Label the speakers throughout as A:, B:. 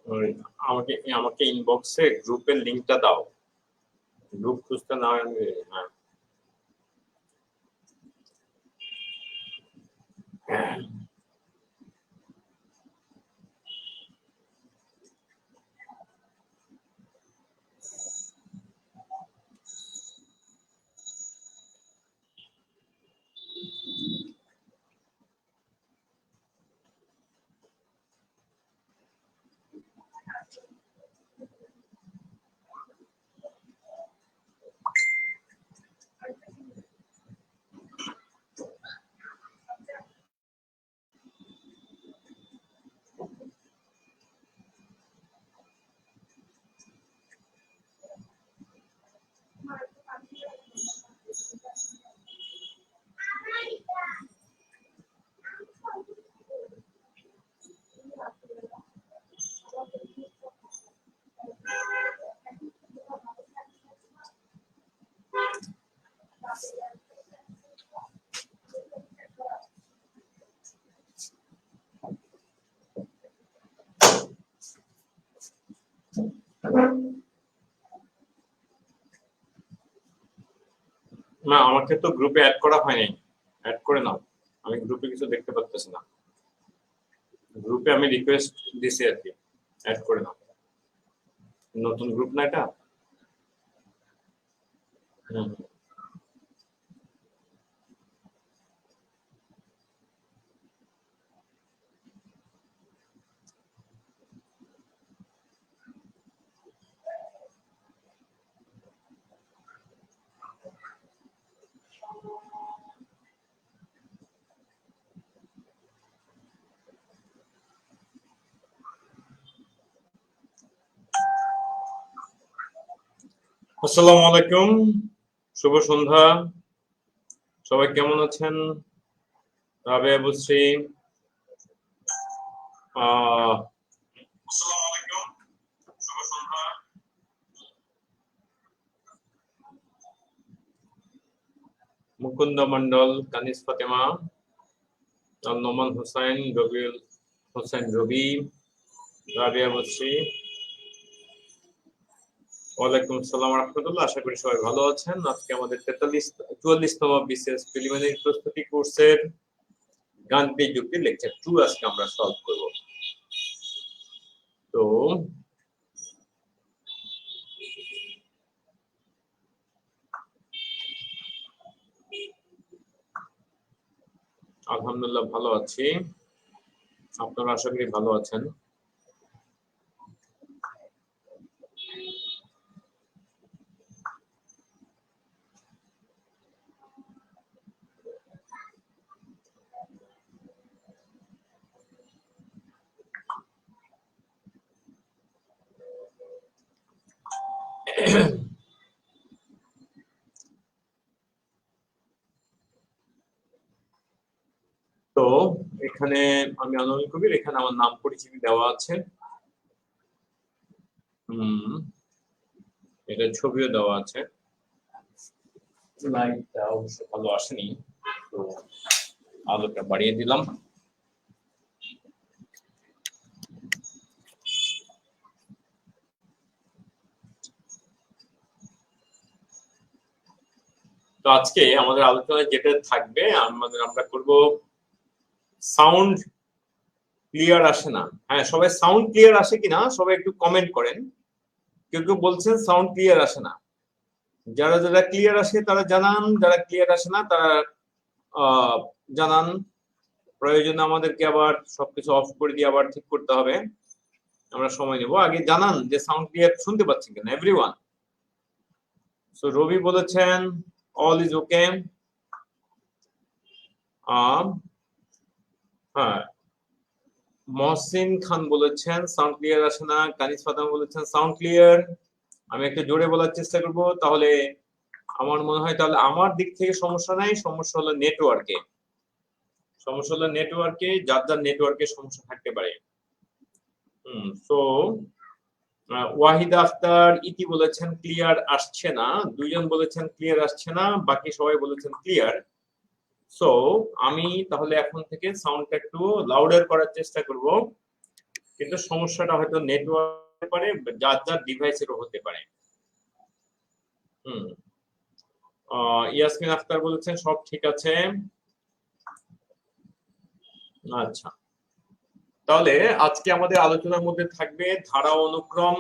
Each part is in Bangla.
A: ওই আমাকে আমাকে ইনবক্সে গ্রুপের লিংকটা দাও। গ্রুপ খুঁজতে না হ্যাঁ। না, আমাকে তো গ্রুপে অ্যাড করা হয়নি। অ্যাড করে নাও। আমি গ্রুপে কিছু দেখতে পাচ্ছি না। গ্রুপে আমি রিকোয়েস্ট দিছি আর কি, অ্যাড করে নাও। নতুন গ্রুপ না এটা? হুম। আসসালামু আলাইকুম, শুভ সন্ধ্যা। সবাই কেমন আছেন? রাবেয়া বুশ্রী, আসসালামু আলাইকুম, শুভ সন্ধ্যা। মুকুন্দ মন্ডল, কানিস ফাতেমা, নোমান হোসেন, রবিউল হোসেন রবি, রাবেয়া বুশ্রী। ওয়ালাইকুম আসসালাম রাহমাতুল্লাহ। আশা করি সবাই ভালো আছেন। আজকে আমাদের 44তম বিসিএস প্রিলিমিনারি প্রস্তুতি কোর্সের গাণিতিক যুক্তি লেকচার 2 আজকে আমরা সলভ করব। তো আলহামদুলিল্লাহ ভালো আছি, আপনারা আশা করি ভালো আছেন। তো এখানে আমি আনোয়ার কবির, এখানে আমার নাম পরিচিতি দেওয়া আছে। এটা ছবিও দেওয়া আছে। লাইটটা অবশ্য ভালো আসেনি, তো আলোটা বাড়িয়ে দিলাম। তো আজকে আমাদের আলোচনায় যেটা থাকবে, আমরা করব সাউন্ড ক্লিয়ার আসে না। হ্যাঁ, সবাই সাউন্ড ক্লিয়ার আসে কিনা সবাই একটু কমেন্ট করেন। কেউ কেউ বলছেন সাউন্ড ক্লিয়ার আসে না। যারা যারা ক্লিয়ার আসে তারা জানান, যারা ক্লিয়ার আসে না তারা জানান। প্রয়োজনে আমাদেরকে আবার সবকিছু অফ করে দিয়ে আবার ঠিক করতে হবে, আমরা সময় নেব। আগে জানান যে সাউন্ড ক্লিয়ার শুনতে পাচ্ছেন কিনা এভরিওয়ান। সো রবি বলেছেন অল ইজ ওকে। হ্যাঁ, মহসিন খান বলেছেন সাউন্ড ক্লিয়ার আসে না। কানিস ফাতেমা বলেছেন সাউন্ড ক্লিয়ার। আমি একটু জোরে বলার চেষ্টা করব, তাহলে আমার মনে হয় তাহলে আমার দিক থেকে সমস্যা নাই, সমস্যা হলো নেটওয়ার্কে। সমস্যা হলো নেটওয়ার্কে, যার যার নেটওয়ার্কে সমস্যা থাকতে পারে। সো ওয়াহিদা আখতার ইতি বলেছেন ক্লিয়ার আসছে না, দুইজন বলেছেন ক্লিয়ার আসছে না, বাকি সবাই বলেছেন ক্লিয়ার। সো আমি তাহলে এখন থেকে সাউন্ডটা একটু লাউডার করার চেষ্টা করব। কিন্তু সমস্যাটা হয়তো নেটওয়ার্ক হতে পারে, যার যার ডিভাইসেরও হতে পারে। ইয়াসমিন আক্তার বলেছেন সব ঠিক আছে। আচ্ছা, তাহলে আজকে আমাদের আলোচনার মধ্যে থাকবে ধারা অনুক্রম।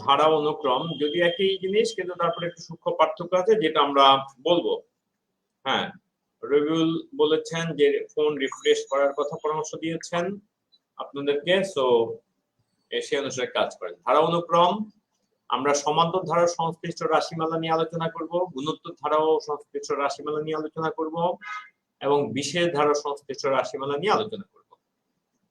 A: ধারা অনুক্রম যদি একই জিনিস, কিন্তু তারপরে একটু সূক্ষ্ম পার্থক্য আছে যেটা আমরা বলবো। হ্যাঁ, রবিউল বলেছেন যে ফোন রিফ্রেশ করার কথা পরামর্শ দিয়েছেন আপনাদেরকে, সো সেই অনুসারে কাজ করেন। ধারা অনুক্রম আমরা সমান্তর ধারার সংশ্লিষ্ট রাশিমালা নিয়ে আলোচনা করব, গুণোত্তর ধারাও সংশ্লিষ্ট রাশিমালা নিয়ে আলোচনা করব, এবং বিশেষ ধারা সংশ্লিষ্ট রাশিমালা নিয়ে আলোচনা করব।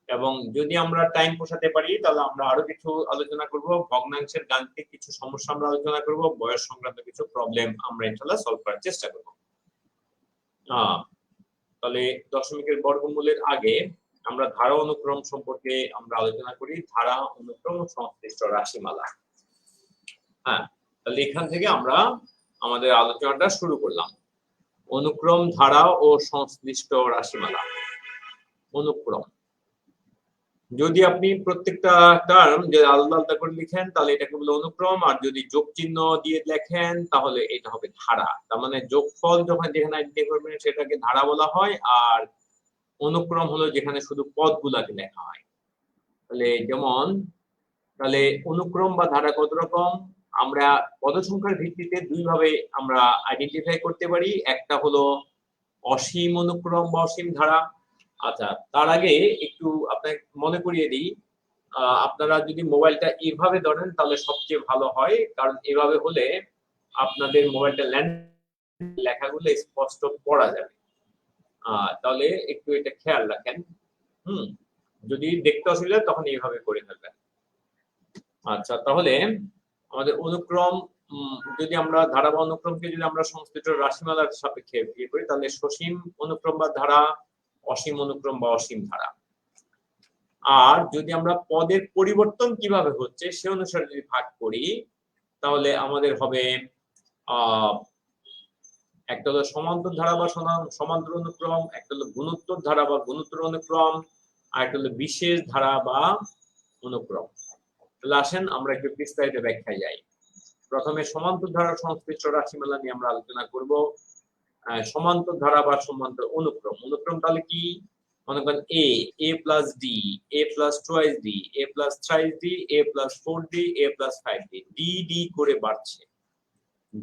A: এবং যদি আমরা টাইম পোষাতে পারি তাহলে আমরা আরো কিছু আলোচনা করব, ভগ্নাংশের গাণিতিক কিছু সমস্যা আমরা আলোচনা করব, বয়স সংক্রান্ত কিছু প্রবলেম আমরা ইনশাআল্লাহ সলভ করার চেষ্টা করব। তাহলে দশমিকের বর্গমূলের আগে আমরা ধারা অনুক্রম সম্পর্কে আমরা আলোচনা করি, ধারা অনুক্রম সংশ্লিষ্ট রাশিমালা। হ্যাঁ, তাহলে এখান থেকে আমরা আমাদের আলোচনাটা শুরু করলাম। অনুক্রম, ধারা ও সংশ্লিষ্ট রাশিমালা। অনুক্রম, যদি আপনি প্রত্যেকটা টার্ম যদি আলাদা আলাদা করে লিখেন তাহলে এটাকে বলে অনুক্রম, আর যদি যোগ চিহ্ন দিয়ে লেখেন তাহলে এটা হবে ধারা। তার মানে যোগফল যখন যেখানে আইডেন্টিফাই করবেন সেটাকে ধারা বলা হয়, আর অনুক্রম হলো যেখানে শুধু পদগুলাকে লেখা হয়। তাহলে যেমন, তাহলে অনুক্রম বা ধারা কত রকম? আমরা পদসংখ্যার ভিত্তিতে দুই ভাবে আমরা আইডেন্টিফাই করতে পারি। একটা হলো অসীম অনুক্রম বা অসীম ধারা। আচ্ছা, তার আগে একটু আপনাকে মনে করিয়ে দিই, আপনারা যদি মোবাইলটা এইভাবে ধরেন তাহলে সবচেয়ে ভালো হয়, কারণ এভাবে হলে আপনাদের মোবাইলটা লেখাগুলো স্পষ্ট পড়া যাবে। তাহলে একটু এটা খেয়াল রাখেন। যদি দেখতে অসুবিধা তখন এইভাবে করে ফেলবেন। আচ্ছা, তাহলে আমাদের অনুক্রম, যদি আমরা ধারা বা অনুক্রমকে যদি আমরা সংশ্লিষ্ট রাশিমালার সাপেক্ষে ইয়ে করি তাহলে সসীম অনুক্রম বা ধারা, অসীম অনুক্রম বা অসীম ধারা। আর যদি আমরা পদের পরিবর্তন কিভাবে হচ্ছে সে অনুসারে যদি ভাগ করি তাহলে আমাদের হবে একটা হলো সমান্তর ধারা বা সমান্তর অনুক্রম, একটা হলো গুণোত্তর ধারা বা গুণোত্তর অনুক্রম, আর একটা হলো বিশেষ ধারা বা অনুক্রম। তাহলে আসেন আমরা একটু বিস্তারিত ব্যাখ্যায় যাই। প্রথমে সমান্তর ধারা সংশ্লিষ্ট রাশিমালা নিয়ে আমরা আলোচনা করব। সমান্তর ধারা বা সমান্তর অনুক্রম। অনুক্রম তাহলে কি? মনে করেন a plus D, a plus twice D, a plus thrice D, a plus 4d, a plus 5d, D করে বাড়ছে,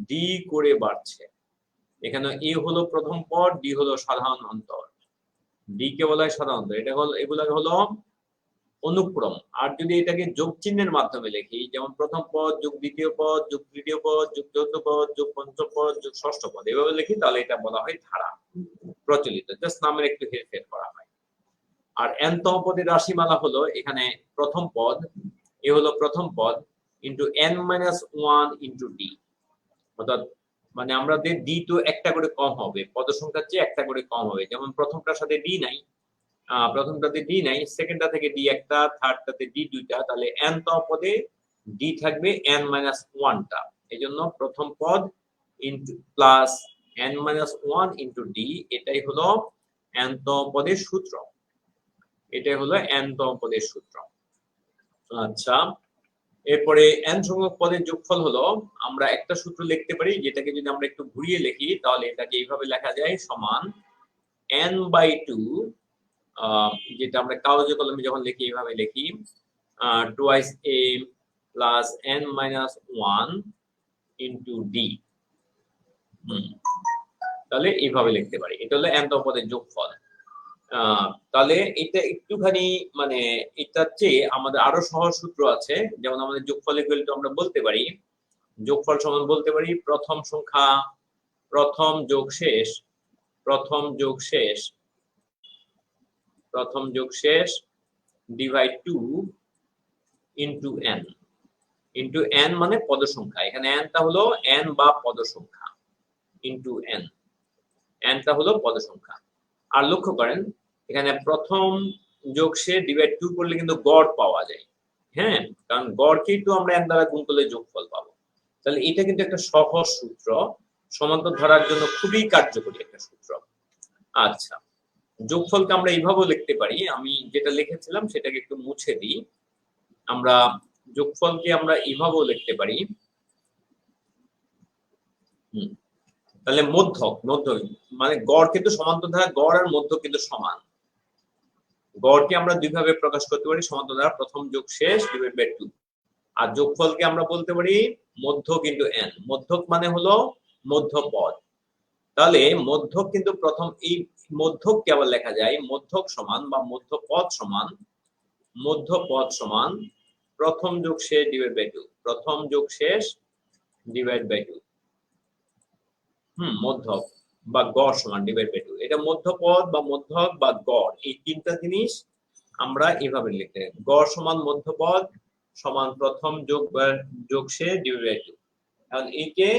A: ডি করে বাড়ছে। এখানে a হলো প্রথম পদ, ডি হলো সাধারণ অন্তর, ডি কে বলা হয় সাধারণ অন্তর। এটা হলো, এগুলা হলো অনুক্রম। আর যদি এটাকে যোগ চিহ্নের মাধ্যমে লিখি, যেমন প্রথম পদ যোগ দ্বিতীয় পদ যোগ তৃতীয় পদ যোগ চতুর্থ পদ যোগ পঞ্চম পদ যোগ ষষ্ঠ পদ, এভাবে লিখি তাহলে এটা বলা হয় ধারা। প্রচলিত, জাস্ট নামের একটু হেরফের করা হয়। আর n-তম পদের রাশিমালা হলো এখানে প্রথম পদ, এ হলো প্রথম পদ ইন্টু n-1 ইন্টু ডি, অর্থাৎ মানে আমাদের ডি তো একটা করে কম হবে, পদ সংখ্যার চেয়ে একটা করে কম হবে। যেমন প্রথমটার সাথে ডি নাই, প্রথমটাতে ডি নাই, সেকেন্ডটা থেকে ডি একটা, থার্ডটাতে ডি দুইটা, তাহলে n-তম পদে ডি থাকবে n-1টা। এজন্য প্রথম পদ into plus n-1 into D, এটাই হলো n-তম পদের সূত্র। এটাই হলো n-তম পদের সূত্র। আচ্ছা, এরপরে n সংখ্যক পদের যোগফল হলো, আমরা একটা সূত্র লিখতে পারি যেটাকে যদি আমরা একটু ঘুরিয়ে লিখি তাহলে এটাকে এইভাবে লেখা যায়, সমান n/2, যেটা আমরা কাগজে কলমে যখন লিখি এইভাবে লিখি, twice a plus n-1 into D. তাহলে এইভাবে লিখতে পারি, এটা হলো n-তম পদের যোগফল। তাহলে এটা একটুখানি মানে এটার চেয়ে আমাদের আরো সহজ সূত্র আছে। যেমন আমাদের যোগফল ইকুয়াল টু আমরা বলতে পারি, যোগফল সমান বলতে পারি প্রথম সংখ্যা প্রথম যোগ শেষ, প্রথম যোগ শেষ, প্রথম যোগ শেষ divide 2 into n। Into n মানে পদ সংখ্যা, এখানে n টা হলো n বা পদ সংখ্যা, ইনটু n, n টা হলো পদ সংখ্যা। আর লক্ষ্য করেন এখানে প্রথম যোগ শেষ ডিভাইড 2 করলে কিন্তু গড় পাওয়া যায়। হ্যাঁ, কারণ গড়কেই তো আমরা n দ্বারা গুণ করলে যোগফল পাবো। তাহলে এটা কিন্তু একটা সহজ সূত্র, সমান্তর ধারার জন্য খুবই কার্যকরী একটা সূত্র। আচ্ছা, যোগফলকে আমরা এইভাবেও লিখতে পারি, আমি যেটা লিখেছিলাম সেটাকে একটু মুছে দিই। আমরা যোগফলকে আমরা এইভাবেও লিখতে পারি, তাহলে মধ্যক মানে গড় কিন্তু সমান্তরাল, গড় আর মধ্যক কিন্তু সমান। গড়কে আমরা দুইভাবে প্রকাশ করতে পারি, সমান্তরাল প্রথম যোগ শেষ ডিভাইড বাই 2। আর যোগফলকে আমরা বলতে পারি মধ্যক ইনটু n। মধ্যক মানে হলো মধ্যপদ। তাহলে মধ্যক কিন্তু প্রথম, এই মধ্যককে আবার লেখা যায় মধ্যক সমান বা মধ্যপদ সমান প্রথম যোগ শেষ ডিভাইড বাই 2। প্রথম যোগ শেষ ডিভাইড বাই 2। মধ্যক বা গড় সমান ডিভাইড বাই 2। এটা মধ্যপদ বা মধ্যক বা গড়, এই তিনটা জিনিস আমরা এভাবে লিখতে পারি। গড় সমান মধ্যপদ সমান প্রথম যোগ শেষ ডিভাইড বাই 2। এখন একে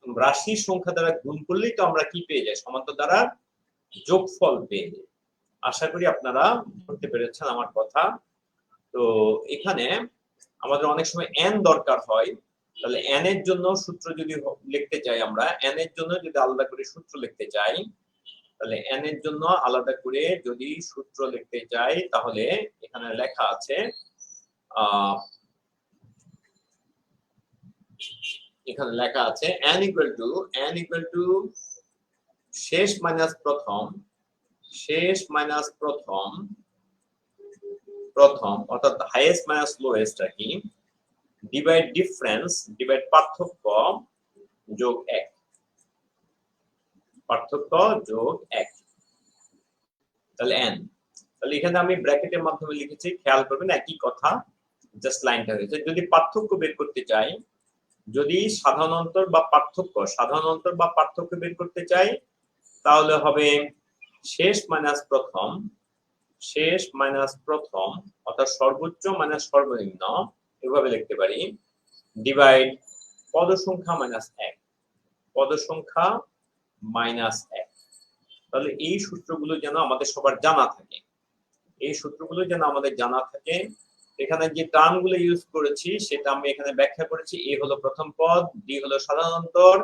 A: রাশির সংখ্যা দ্বারা গুণ করলেই তো আমরা কি পেয়ে যাই, সমান্তর দ্বারা যোগফল পেয়ে যাই। আশা করি আপনারা বুঝতে পেরেছেন আমার কথা। তো এখানে আমাদের অনেক সময় n দরকার হয়, তাহলে n এর জন্য সূত্র যদি লিখতে চাই, আমরা n এর জন্য যদি আলাদা করে সূত্র লিখতে চাই, তাহলে n এর জন্য আলাদা করে যদি সূত্র লিখতে চাই, তাহলে এখানে লেখা আছে n ইকুয়াল টু শেষ মাইনাস প্রথম অর্থাৎ হাইয়েস্ট মাইনাস লোয়েস্ট আর কি, ডিভাইড ডিফারেন্স ডিভাইড পার্থক্য যোগ 1। পার্থক্য যোগ 1, তাহলে n। তাহলে এখানে আমি ব্র্যাকেটের মাধ্যমে লিখেছি, খেয়াল করবেন একই কথা, জাস্ট লাইনটা হয়েছে। যদি পার্থক্য বের করতে চাই, যদি সাধারণ অন্তর বা পার্থক্য বের করতে চাই, তাহলে হবে শেষ মাইনাস প্রথম অর্থাৎ সর্বোচ্চ মাইনাস সর্বনিম্ন, এভাবে লিখতে পারি, ডিভাইড পদ সংখ্যা মাইনাস 1। তাহলে এই সূত্রগুলো যেন আমাদের সবার জানা থাকে, এখানে যে টার্মগুলো ইউজ করেছি সেটা আমি এখানে ব্যাখ্যা করেছি। এ হলো প্রথম পদ, ডি হলো সাধারণ অন্তর,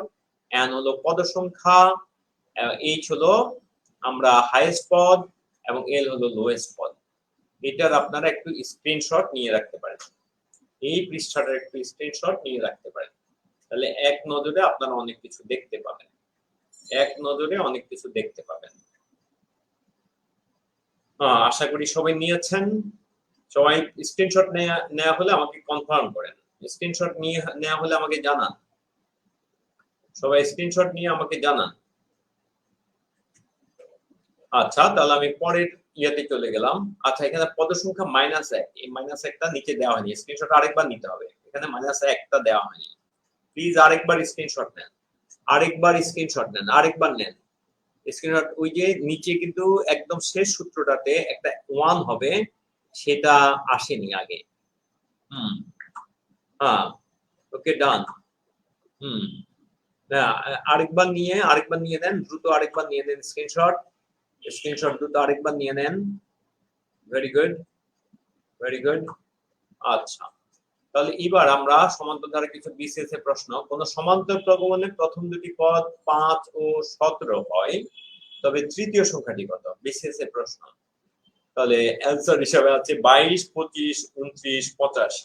A: এন হলো পদ সংখ্যা, এইচ হলো আমরা হাইয়েস্ট পদ এবং এল হলো লোয়েস্ট পদ। এটার আপনারা একটু স্ক্রিনশট নিয়ে রাখতে পারেন, এই পৃষ্ঠাটার একটু স্ক্রিনশট নিয়ে রাখতে পারেন, তাহলে এক নজরে আপনারা অনেক কিছু দেখতে পাবেন। আশা করি সবাই নিয়েছেন। সবাই স্ক্রিনশট নেওয়া হলে আমাকে কনফার্ম করেন, স্ক্রিনশট নিয়ে নেওয়া হলে আমাকে জানান, সবাই স্ক্রিনশট নিয়ে আমাকে জানান। আচ্ছা, তাহলে আমি পরের ইয়াতে চলে গেলাম। আচ্ছা, এখানে পদ সংখ্যা -1, এই -1টা নিচে দেওয়া হয়নি, স্ক্রিনশট আরেকবার নিতে হবে। এখানে -1টা দেওয়া হয়নি, প্লিজ আরেকবার স্ক্রিনশট নেন, আরেকবার নেন স্ক্রিনশট। ওই যে নিচে কিন্তু একদম শেষ সূত্রটাতে একটা 1 হবে, সেটা আসেনি আগে। ওকে, ডান। আরেকবার নিয়ে নেন দ্রুত, আরেকবার নিয়ে নেন স্ক্রিনশট দ্রুত আরেকবার নিয়ে নেন। Very good. আচ্ছা, তাহলে এবার আমরা সমান্তর ধারা কিছু বিসিএস এর প্রশ্ন। কোন সমান্তর প্রগমনে প্রথম দুটি পদ 5 ও 17 হয়, তবে তৃতীয় সংখ্যাটি কত? বিসিএস এর প্রশ্ন। তাহলে অ্যানসার হিসাবে আছে 22, 25, 29, 85।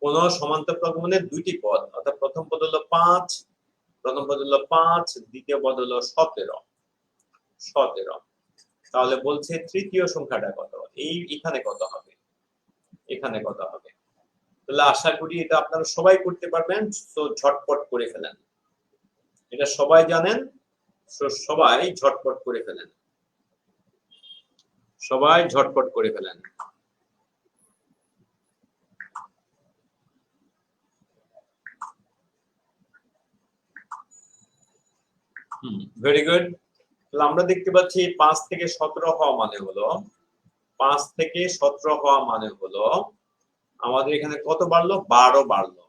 A: কোন সমান্তর প্রগমনে দুইটি পদ, অর্থাৎ প্রথম পদ হলো 5, দ্বিতীয় পদ হলো 17। তাহলে বলছে তৃতীয় সংখ্যাটা কত? এখানে কত হবে? তাহলে আশা করি এটা আপনারা সবাই করতে পারবেন, তো ঝটপট করে ফেলেন। এটা সবাই জানেন, তো সবাই ঝটপট করে ফেলেন। Very good. তাহলে আমরা দেখতে পাচ্ছি 5 থেকে 17 হওয়া মানে হলো আমাদের এখানে কত বাড়লো? 12 বাড়লো।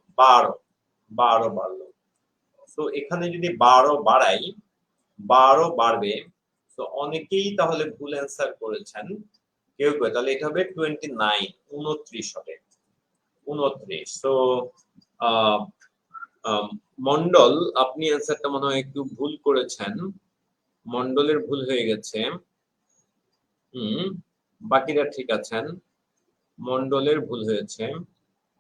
A: তো এখানে যদি 12 বাড়াই, 12 বাড়বে। তো অনেকেই তাহলে ভুল অ্যান্সার করেছেন, কেউ তাহলে এটা হবে 29, 29 হবে, 29। তো মন্ডল, আপনি অ্যান্সারটা মনে হয় একটু ভুল করেছেন, মন্ডলের ভুল হয়ে গেছে। বাকিরা ঠিক আছেন, মন্ডলের ভুল হয়েছে।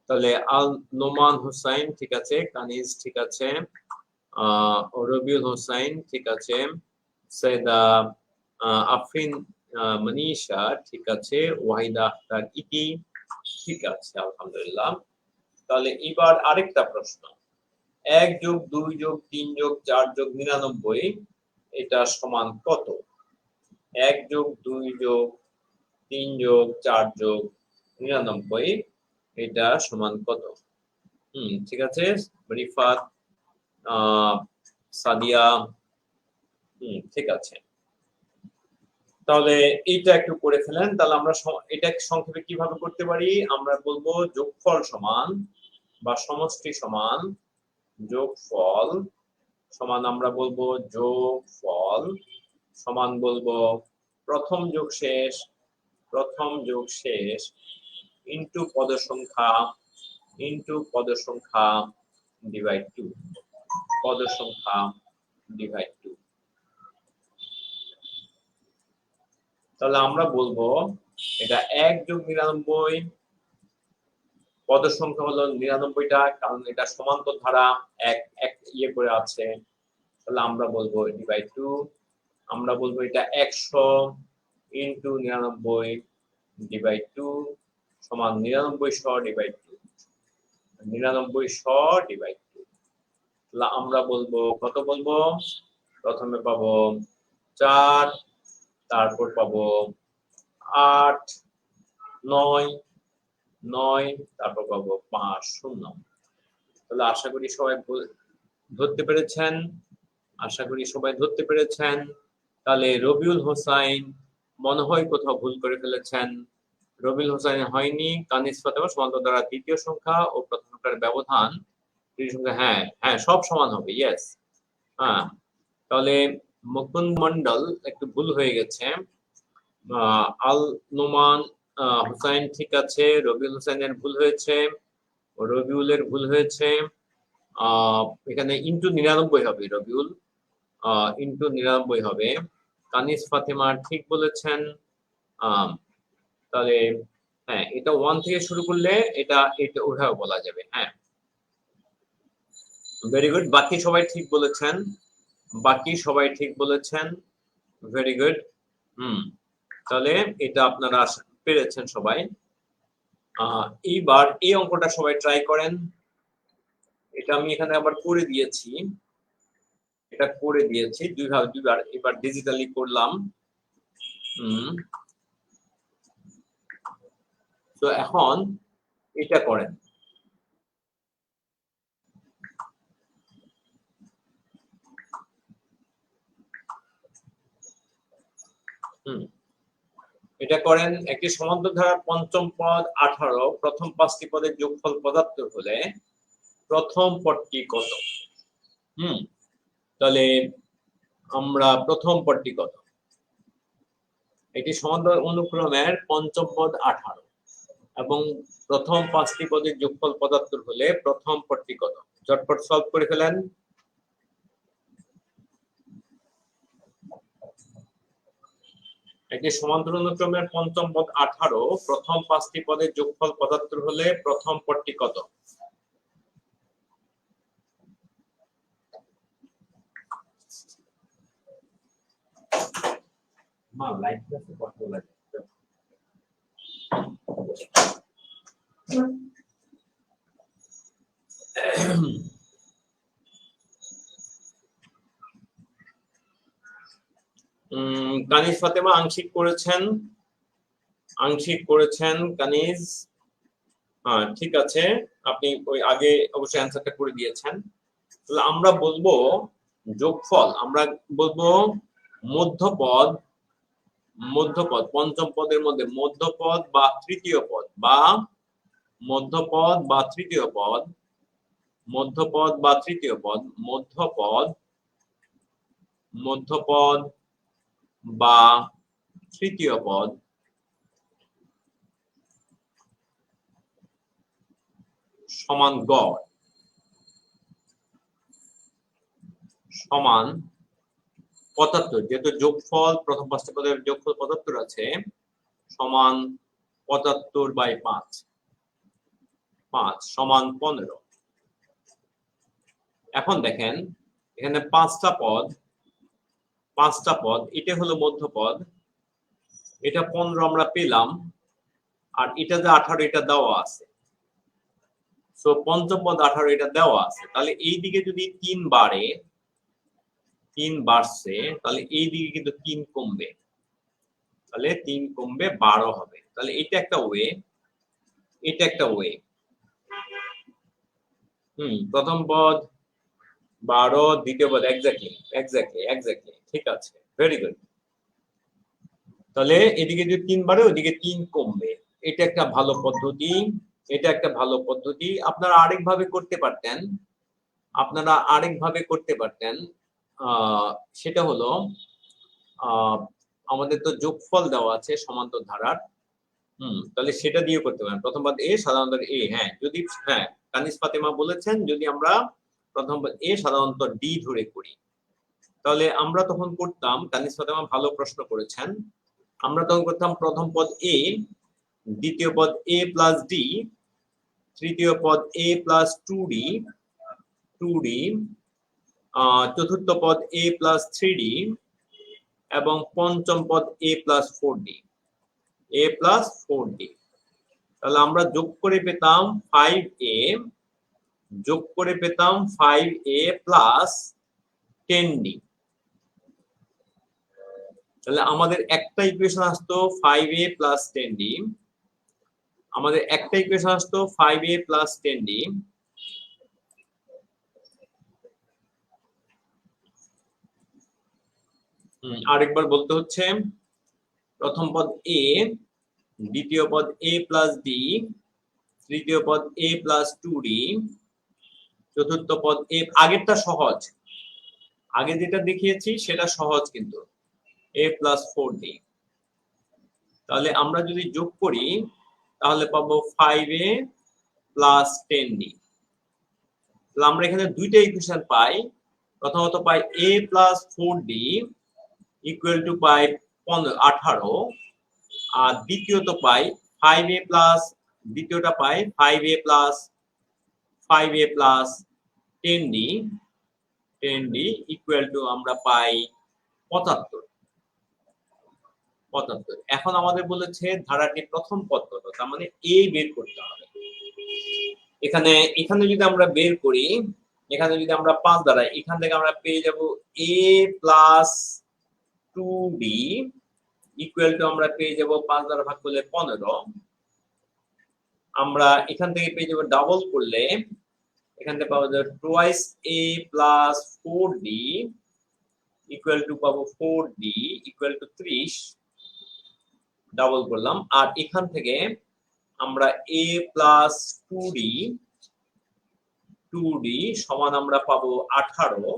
A: তাহলে আল নোমান হুসাইন ঠিক আছে, কানিজ ঠিক আছে, রবিউল হোসাইন ঠিক আছে, সৈয়দা আফরিন মনীষা ঠিক আছে, ওয়াহিদা আখতার ইতি ঠিক আছে, আলহামদুলিল্লাহ। তাহলে এবার আরেকটা প্রশ্ন, 1+2+3+4+99 এটা সমান কত? 1+2+3+4+99 এটা সমান কত? ঠিক আছে, রিফাত, সাদিয়া, ঠিক আছে। তাহলে এইটা একটু করে ফেলেন। তাহলে আমরা এটা সংক্ষেপে কিভাবে করতে পারি? আমরা বলবো যোগফল সমান বা সমষ্টি সমান যোগফল সমান, আমরা বলবো যোগফল সমান বলবো প্রথম যোগ শেষ ইনটু পদ সংখ্যা ডিভাইড 2, পদ সংখ্যা ডিভাইড 2। তাহলে আমরা বলবো এটা 1+99, পদ সংখ্যা হলো 99টা, কারণ এটা সমান্তর ধারা এক ইয়ে করে আছে। তাহলে আমরা বলবো ডিভাইড 2, আমরা বলবো এটা 100 ইনটু 99 ডিভাইড 2 সমান 9900 ডিভাইড 2, 9900 ডিভাইড 2। তাহলে আমরা বলবো কত বলবো? প্রথমে পাবো 4, তারপর পাবো 8, 9, তারপর পাবো 5, 0। তাহলে আশা করি সবাই ধরতে পেরেছেন। তাহলে রবিউল হোসাইন মনে হয় কোথাও ভুল করে ফেলেছেন। রবিউল হোসাইন হয়নি। কানিজ ফাতেমা সমান্তর দ্বারা দ্বিতীয় সংখ্যা ও প্রথম সংখ্যার ব্যবধান, তৃতীয় সংখ্যা, হ্যাঁ সব সমান হবে, ইয়েস। তাহলে মুকুন্দ মন্ডল একটু ভুল হয়ে গেছে। আল নোমান হুসাইন ঠিক আছে, রবিউল হোসাইনের ভুল হয়েছে, রবিউলের ভুল হয়েছে। এখানে ইনটু 99 হবে, রবিউল ইনটু 99 হবে। কানিজ ফাতেমা ঠিক বলেছেন। তাহলে হ্যাঁ, এটা 1 থেকে শুরু করলে এটা ওইভাবে বলা যাবে। হ্যাঁ, ভেরি গুড। বাকি সবাই ঠিক বলেছেন, ভেরি গুড। তাহলে এটা আপনারা পেরেছেন সবাই। এইবার এই অঙ্কটা সবাই ট্রাই করেন। এটা আমি এখানে আবার করে দিয়েছি, দুইবার এবার ডিজিটালি করলাম। তো এখন এটা করেন। এটা করেন, একটি সমান্তর ধারা পঞ্চম পদ 18, প্রথম 5টি পদের যোগফল 75 হলে প্রথম পদটি কত? তাহলে আমরা প্রথম পদটি কত? একটি সমান্তর অনুক্রমের পঞ্চম পদ 18 এবং প্রথম 5টি পদের যোগফল 75 হলে প্রথম পদটি কত? ঝটপট সলভ করে ফেলেন। একটি সমান্তর অনুক্রমের পঞ্চম পদ 18, প্রথম 5টি পদের যোগফল 75 হলে প্রথম পদটি কত? মা লাইট আছে কত লাগে? কানিজ ফাতেমা আংশিক করেছেন কানিজ। ঠিক আছে, আপনি ওই আগে অবশ্যই অ্যান্সারটা করে দিয়েছেন। তাহলে আমরা বলবো যোগফল, আমরা বলবো মধ্যপদ, পঞ্চম পদের মধ্যে মধ্যপদ বা তৃতীয় পদ, মধ্যপদ বা তৃতীয় বা তৃতীয় পদ সমান গড়, 75, যেহেতু যোগফল প্রথম পাঁচটা পদের যোগফল 75 আছে, সমান 75/5, 5 সমান 15। এখন দেখেন এখানে পাঁচটা পদ, এটা হলো মধ্যপদ, এটা 15 আমরা পেলাম, আর এটা যে 18 এটা দেওয়া আছে। সো পঞ্চম পদ 18 এটা দেওয়া আছে, তাহলে এই দিকে যদি 3 বাড়ে, 3 বাড়ছে, তাহলে এই দিকে কিন্তু 3 কমবে, তাহলে 3 কমবে 12 হবে। তাহলে এটা একটা ওয়ে, এটা একটা ওয়ে। প্রথম পদ 12, দ্বিতীয় পদ এক্স্যাক্টলি ঠিক আছে, ভেরি গুড। তাহলে এদিকে যদি 3 বাড়ে ওইদিকে 3 কমবে, এটা একটা ভালো পদ্ধতি, এটা একটা ভালো পদ্ধতি। আপনারা আরেকভাবে করতে পারতেন, সেটা হলো আমাদের তো যোগফল দেওয়া আছে সমান্তর ধারার, তাহলে সেটা দিয়ে করতে পারেন। প্রথম পদ এ সাধারণত এ, হ্যাঁ যদি কানিস ফাতেমা বলেছেন যদি আমরা প্রথম পদ এ সাধারণত ডি ধরে করি, তাহলে আমরা তখন করতাম, কানিস ফাতেমা ভালো প্রশ্ন করেছেন, আমরা তখন করতাম প্রথম পদ এ, দ্বিতীয় পদ এ প্লাস ডি, তৃতীয় পদ এ প্লাস 2d, চতুর্থ পদ এ প্লাস 3d এবং পঞ্চম পদ এ প্লাস 4d। তাহলে আমরা যোগ করে পেতাম 5a, প্লাস 10d। তাহলে আমাদের একটা ইকুয়েশন আসতো 5a প্লাস 10d, আরেকবার বলতে হচ্ছে, প্রথম পদ এ, দ্বিতীয় পদ এ প্লাস ডি, তৃতীয় পদ এ প্লাস 2d, চতুর্থ পদ এ, আগেরটা সহজ, আগে যেটা দেখিয়েছি সেটা সহজ কিন্তু, এ প্লাস 4d। তাহলে আমরা যদি যোগ করি তাহলে পাবো 5a প্লাস 10d। তাহলে আমরা এখানে দুইটা ইকুয়েশন পাই, প্রথমত পাই a plus 4d equal to পাই 18, আর দ্বিতীয়টা পাই 5a plus 10d equal to আমরা পাই 75। এখন আমাদের বলেছে ধারাটি প্রথম পদ কত, তার মানে a বের করতে হবে। এখানে যদি আমরা বের করি, এখানে যদি আমরা 5 দ্বারা, এখান থেকে আমরা পেয়ে যাব a plus 2d equal to আমরা পেয়ে যাব 5 দ্বারা ভাগ করলে 15। আমরা এখান থেকে পেয়ে যাব ডাবল করলে, এখান থেকে পাবো twice a plus 4d equal two পাবো 4d ইকুয়াল টু 30, ডাবল করলাম। আর এখান থেকে আমরা a প্লাস 2d সমান আমরা পাবো 18,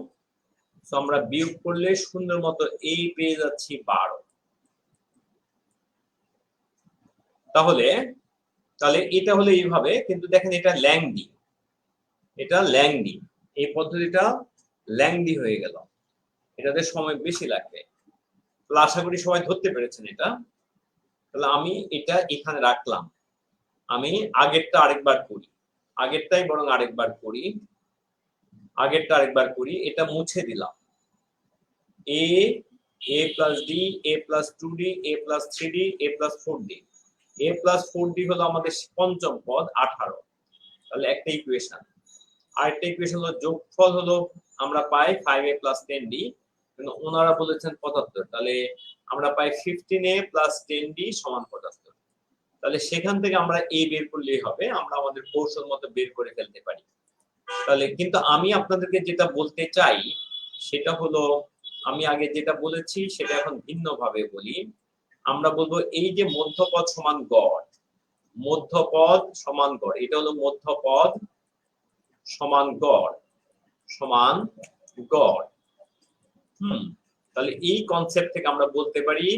A: তো আমরা বিয়োগ করলে সুন্দর মতো a পেয়ে যাচ্ছি 12। তাহলে এটা হলো এইভাবে, কিন্তু দেখেন এটা ল্যাংডি, এই পদ্ধতিটা ল্যাংডি হয়ে গেল, এটাতে সময় বেশি লাগবে। তাহলে আশা করি সবাই ধরতে পেরেছেন এটা। তাহলে আমি এটা এখানে রাখলাম, আমি আগেরটা আরেকবার করি, এটা মুছে দিলাম। a plus d, a plus 2d, a plus 3d, a plus 4d, a plus 4d হলো আমাদের পঞ্চম পদ 18। তাহলে একটা ইকুয়েশন, আরেকটা ইকুয়েশন হলো যোগফল হলো আমরা পাই 5a প্লাস 10d, কিন্তু ওনারা বলেছেন 75, তাহলে আমরা পাই 15a প্লাস 10d সমান 75। তাহলে সেখান থেকে আমরা a বের করলেই হবে, আমরা আমাদের কৌশল মতো বের করে ফেলতে পারি। তাহলে কিন্তু আমি আপনাদেরকে যেটা বলতে চাই সেটা হলো, আমি আগে যেটা বলেছি সেটা এখন ভিন্ন ভাবে বলি। আমরা বলবো এই যে মধ্যপদ সমান গড়, এটা হলো মধ্যপদ সমান গড়, তাহলে এই কনসেপ্ট থেকে আমরা বলতে পারি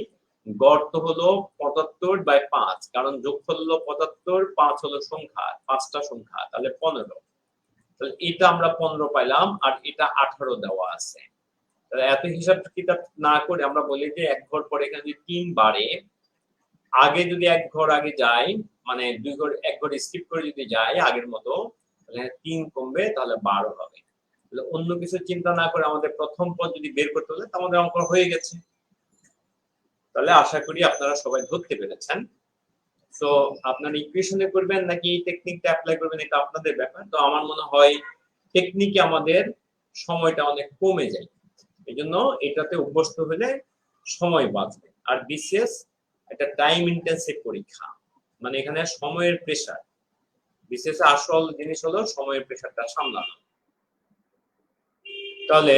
A: গড় তো হলো 75/5, কারণ যোগফল হলো 75, 5 হলো সংখ্যা, 5টা সংখ্যা, তাহলে 15। তাহলে এটা আমরা 15 পাইলাম, আর এটা 18 দেওয়া আছে। এত হিসাব কিতাব না করে আমরা বলি যে এক ঘর পরে এখানে যদি 3 বাড়ে, আগে যদি এক ঘর আগে যায়, মানে 2 ঘর এক ঘর স্কিপ করে যদি যায় আগের মতো, তাহলে 3 কমবে, তাহলে 12 হবে। তাহলে অন্য কিছু চিন্তা না করে আমাদের প্রথম পদ যদি বের করতে হলে আমাদের অঙ্ক হয়ে গেছে। তাহলে আশা করি আপনারা সবাই ধরতে পেরেছেন। তো আপনারা ইকুয়েশনে করবেন নাকি এই টেকনিকটা অ্যাপ্লাই করবেন, এটা আপনাদের ব্যাপার। তো আমার মনে হয় টেকনিকে আমাদের সময়টা অনেক কমে যায়, এইজন্য এটাতে অভ্যস্ত হলে সময় বাঁচবে। আর বিসিএস একটা টাইম ইন্টেন্সিভ পরীক্ষা, মানে এখানে সময়ের প্রেসার। বিসিএস আসল জিনিস হলো সময়ের প্রেসারটা সামলানো। তাহলে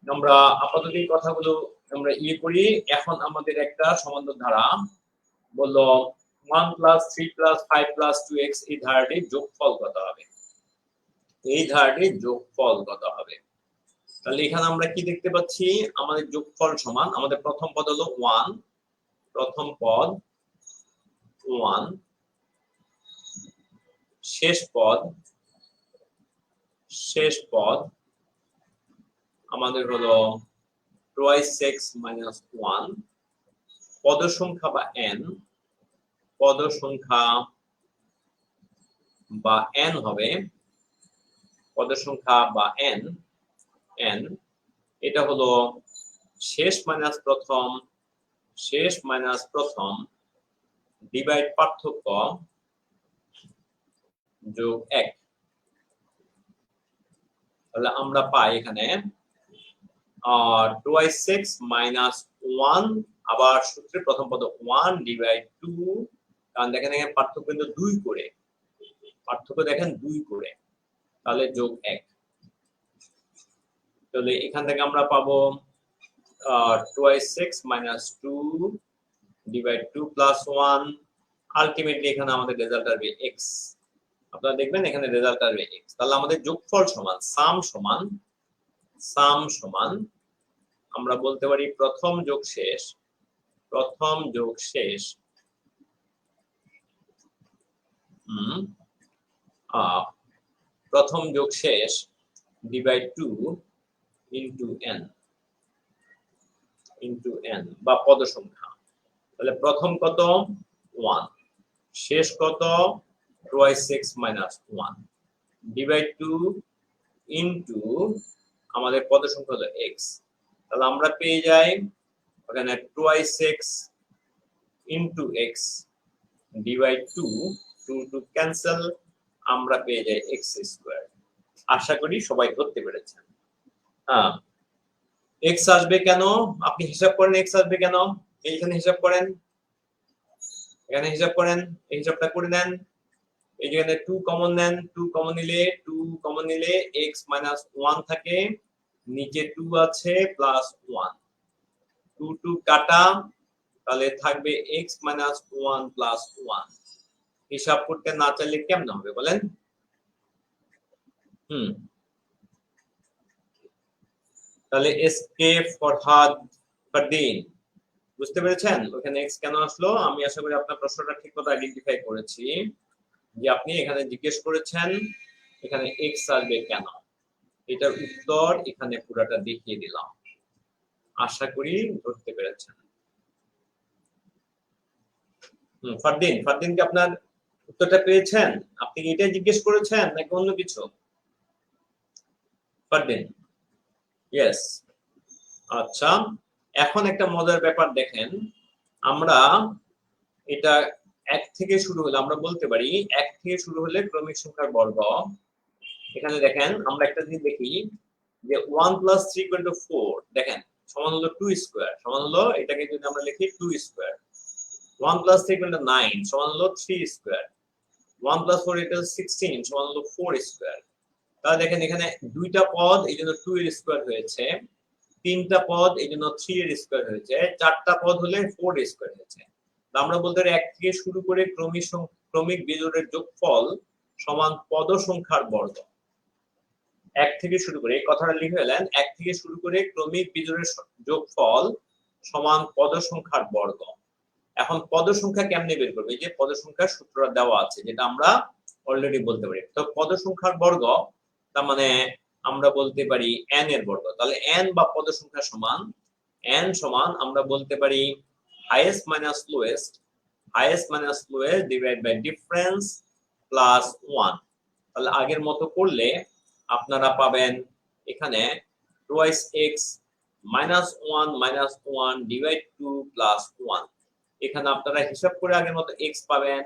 A: আমরা আপাতত এই কথাগুলো আমরা করি। এখন আমাদের একটা সমান্তর ধারা বললো 1 + 3 + 5 + 2x এই ধারাটির যোগফল কত হবে? এই ধারাটির যোগফল কত হবে? তাহলে এখানে আমরা কি দেখতে পাচ্ছি, আমাদের যোগফল সমান, আমাদের প্রথম পদ হলো 1, প্রথম পদ 1, শেষ পদ আমাদের হলো 2x - 1, পদ সংখ্যা বা n, পদ সংখ্যা বা n হবে, পদ সংখ্যা বা n, এটা হলো শেষ মাইনাস প্রথম ডিভাইড পার্থক্য যোগ 1। তাহলে আমরা পাই এখানে 2x - 1, আবার সূত্রে প্রথম পদ 1 / 2, কারণ দেখেন এখানে পার্থক্য কিন্তু 2 করে, দেখেন 2 করে, তাহলে যোগ 1। তাহলে এখান থেকে আমরা পাবো 2x - 2 / 2 + 1, আলটিমেটলি এখানে আমাদের রেজাল্ট আসবে x। আপনারা দেখবেন এখানে রেজাল্ট আসবে x। তাহলে আমাদের যোগফল সমান সাম সমান আমরা বলতে পারি প্রথম যোগ শেষ প্রথম যোগ শেষ ডিভাইড 2 ইনটু n বা পদ সংখ্যা। তাহলে প্রথম কত 1, শেষ কত 2x - 1 ডিভাইড 2 ইনটু আমাদের পদ সংখ্যা হলো x। তাহলে আমরা পেয়ে যাই ওখানে 2x into x divide 2 cancel, আমরা পেয়ে যাই x²। আশা করি সবাই ধরতে পেরেছেন। x আসবে কেন, আপনি হিসাব করেন x আসবে কেন, এইখানে হিসাব করেন, এখানে হিসাব করেন, এই হিসাবটা করে নেন। এই যেখানে 2 কমন নেন, 2 কমন নিলে x - 1 থাকে, নিচে 2 আছে প্লাস 1, 2 কাটা, তাহলে থাকবে x - 1 প্লাস 1। হিসাব করতে না চাইলে কেমনে হবে বলেন? তাহলে এসকেপ ফরহাদিন, বুঝতে পেরেছেন ওখানে x কেন আসলো? আমি আশা করি আপনার প্রশ্নটা ঠিক মতো আইডেন্টিফাই করেছি, যে আপনি এখানে জিজ্ঞেস করেছেন এখানে x আসবে কেন, এটার উত্তর এখানে পুরোটা দেখিয়ে দিলাম। আশা করি ধরতে পেরেছেন। ফারদিন কি আপনার উত্তরটা পেয়েছেন? আপনি কি এটাই জিজ্ঞেস করেছেন নাকি অন্য কিছু? ফারদিন, ইয়েস। আচ্ছা, এখন একটা মজার ব্যাপার দেখেন, আমরা এটা 1 থেকে শুরু হলে আমরা বলতে পারি 1 থেকে শুরু হলে ক্রমিক সংখ্যার বর্গ। এখানে দেখেন আমরা একটা জিনিস দেখি যে 1 + 3 = 4, দেখেন সমান হলো 2², সমান হলো, এটাকে যদি আমরা লিখি 2²। 1 + 3 = 9, সমান হলো 3²। 1 + 4 = 16, সমান হলো 4²। তাহলে দেখেন এখানে দুইটা পদ, এইজন্য 2 এর স্কয়ার হয়েছে, তিনটা পদ এইজন্য 3 এর স্কয়ার হয়েছে, চারটা পদ হলে 4 এর স্কয়ার হয়েছে। আমরা বলতে পারি 1 থেকে শুরু করে ক্রমিক বিজোড়ের যোগফল সমান পদ সংখ্যার বর্গ। 1 থেকে শুরু করে, এই কথাটা লিখে ফেলেন, 1 থেকে শুরু করে ক্রমিক বিজোড়ের যোগফল সমান পদ সংখ্যার বর্গ। এখন পদ সংখ্যা কেমনে বের করবে? এই যে পদ সংখ্যার সূত্রটা দেওয়া আছে, যেটা আমরা অলরেডি বলতে পারি। তো পদ সংখ্যার বর্গ, তার মানে আমরা বলতে পারি n এর বর্গ। তাহলে n বা পদ সংখ্যা সমান n সমান আমরা বলতে পারি highest minus lowest divide by difference plus 1। তাহলে আগের মতো করলে আপনারা পাবেন এখানে টুয়াইস এক্স -1 ডিভাইড 2 প্লাস 1। এখানে আপনারা হিসাব করে আগের মতো x পাবেন।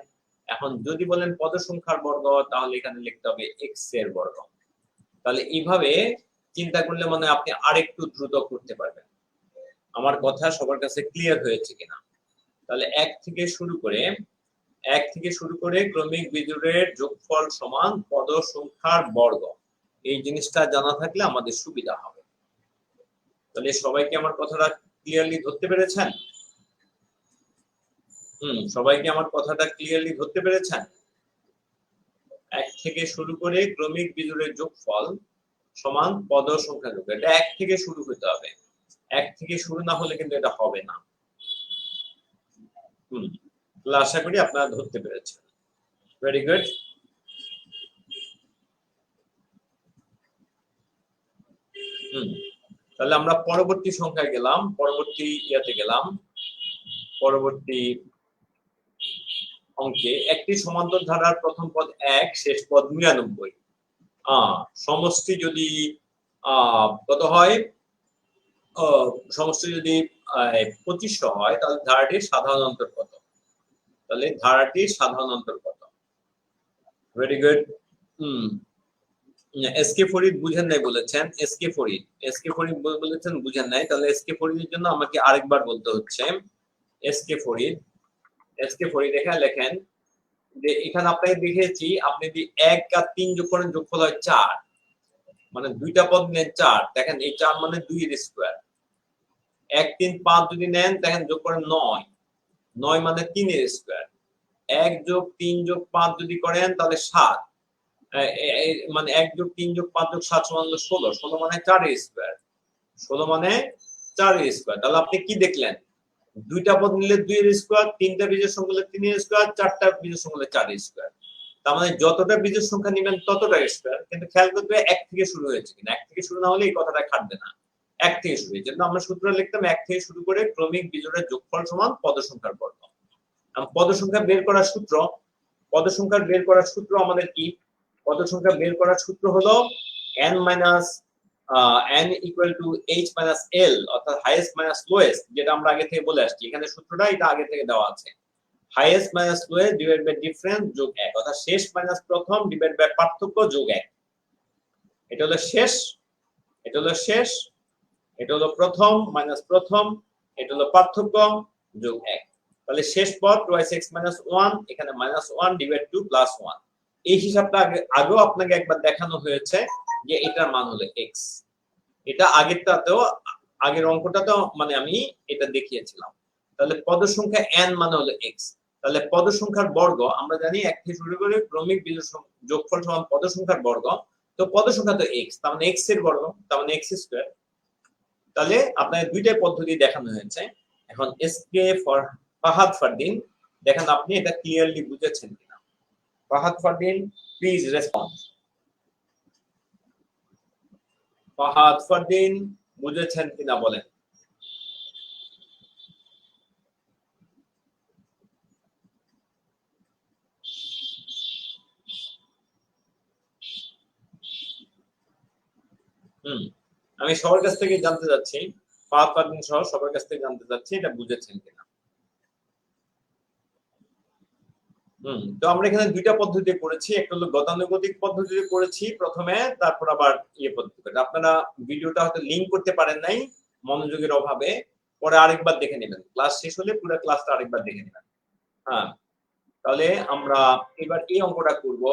A: এখন যদি বলেন পদ সংখ্যার বর্গ তাহলে এখানে লিখতে হবে x এর বর্গ। তাহলে এইভাবে চিন্তা করলে মানে আপনি আরেকটু দ্রুত করতে পারবেন। আমার কথা সবার কাছে ক্লিয়ার হয়েছে কিনা? তাহলে 1 থেকে শুরু করে ক্রমিক বিজোড়ের যোগফল সমান পদ সংখ্যার বর্গ। এই জিনিসটা জানা থাকলে আমাদের সুবিধা হবে। তাহলে সবাই কি আমার কথাটা ক্লিয়ারলি ধরতে পেরেছেন? সবাই কি আমার কথাটা ক্লিয়ারলি ধরতে পেরেছেন? 1 থেকে শুরু করে ক্রমিক বিজোড়ের যোগফল সমান পদ সংখ্যা যোগ। এটা 1 থেকে শুরু হতে হবে। 1 থেকে শুরু না হলে কিন্তু এটা হবে না। তাহলে আশা করি আপনারা ধরতে পেরেছেন। Very good. তাহলে আমরা পরবর্তী সংখ্যায় গেলাম, পরবর্তী অঙ্কে একটি সমান্তর ধারার প্রথম পদ 1, শেষ পদ 99। সমষ্টি যদি কত হয়, সমষ্টি যদি 2500 হয় তাহলে ধারাটির সাধারণ অন্তর কত? Very good. এসকে ফরিদ বুঝেন নাই বলেছেন। এসকে ফরিদ বলেছেন বুঝেন নাই। তাহলে এসকে ফরিদের জন্য আমাকে আরেকবার বলতে হচ্ছে। এসকে ফরিদ এখানে লেখেন যে এখানে আপনাকে দেখিয়েছি, আপনি যদি 1 আর 3 যোগ করেন যোগফল হয় 4, মানে দুইটা পদ নেন 4। দেখেন এই 4 মানে 2 এর স্কয়ার। 1 3 5 যদি নেন দেখেন যোগ করেন 9 মানে 3 এর স্কয়ার। 1 যোগ 3 যোগ 5 যদি করেন তাহলে 7, মানে 1 যোগ 3 যোগ 5 যোগ 7 সমান 16 মানে 4 এর স্কয়ার। 16 মানে 4 এর স্কয়ার। তাহলে আপনি কি দেখলেন? দুইটা পদ নিলে 2 এর স্কয়ার, তিনটা বিজোড় সংখ্যা হলে 3 এর স্কয়ার, চারটা বিজোড় সংখ্যা হলে 4 এর স্কয়ার। তার মানে যতটা বিজোড় সংখ্যা নেবেন ততটা স্কয়ার। কিন্তু খেয়াল করতে 1 থেকে শুরু হয়েছে কিনা। 1 থেকে শুরু না হলে এই কথাটা খাটবে না। 1 থেকে শুরু হয়েছে। আমরা সূত্র লিখতাম 1 থেকে শুরু করে ক্রমিক বিজোড়ের যোগফল সমান পদ সংখ্যার বর্গ। পদ সংখ্যা বের করার সূত্র আমাদের কি? পদ সংখ্যা বের করার সূত্র হলো n equal to h minus l, অর্থাৎ হাইয়েস্ট মাইনাস লোয়েস্ট, যেটা আমরা আগে থেকে বলে আসছি। এখানে সূত্রটা এটা আগে থেকে দেওয়া আছে। Highest minus lowest divide by difference যোগ 1, অর্থাৎ শেষ মাইনাস প্রথম ডিভাইড বাই পার্থক্য যোগ 1। এটা হলো শেষ, এটা হলো প্রথম মাইনাস প্রথম, এটা হলো পার্থক্য যোগ 1। তাহলে শেষ পদ 2x minus 1, এখানে -1 ডিভাইড 2 প্লাস 1। এই হিসাবটা আগেও আপনাকে একবার দেখানো হয়েছে যে এটার মান হলো x। এটা আগের অঙ্কটাতেও মানে আমি এটা দেখিয়েছিলাম। তাহলে পদ সংখ্যা n মানে হলো x। তাহলে পদ সংখ্যার বর্গ আমরা জানি 1 থেকে শুরু করে ক্রমিক বিজোড় যোগফল সমান পদ সংখ্যার বর্গ। তো পদ সংখ্যা তো x, তার মানে x এর বর্গ, তার মানে x স্কয়ার। তাহলে আপনাদের দুইটাই পদ্ধতি দেখানো হয়েছে। এখন এসকে ফর ফাহাদ ফারদিন, দেখেন আপনি এটা ক্লিয়ারলি বুঝেছেন কিনা। Fahad Fardin please respond. ফাহাদ ফারদিন বুঝেছেন কিনা বলেন। আমি সবার কাছ থেকে জানতে যাচ্ছি, ফাহাদ ফারদিন সহ সবার কাছ থেকে জানতে চাচ্ছি এটা বুঝেছেন কিনা। তো আমরা এখানে দুইটা পদ্ধতি করেছি। একটা হলো গতানুগতিক পদ্ধতিতে করেছি প্রথমে, তারপর আবার পদ্ধতি করে। আপনারা ভিডিওটা হয়তো লিংক করতে পারেন নাই মনোযোগের অভাবে, পরে আরেকবার দেখে নেবেন। ক্লাস শেষ হলে পুরো ক্লাসটা আরেকবার দেখে নেবেন। তাহলে আমরা এবার এই অঙ্কটা করব।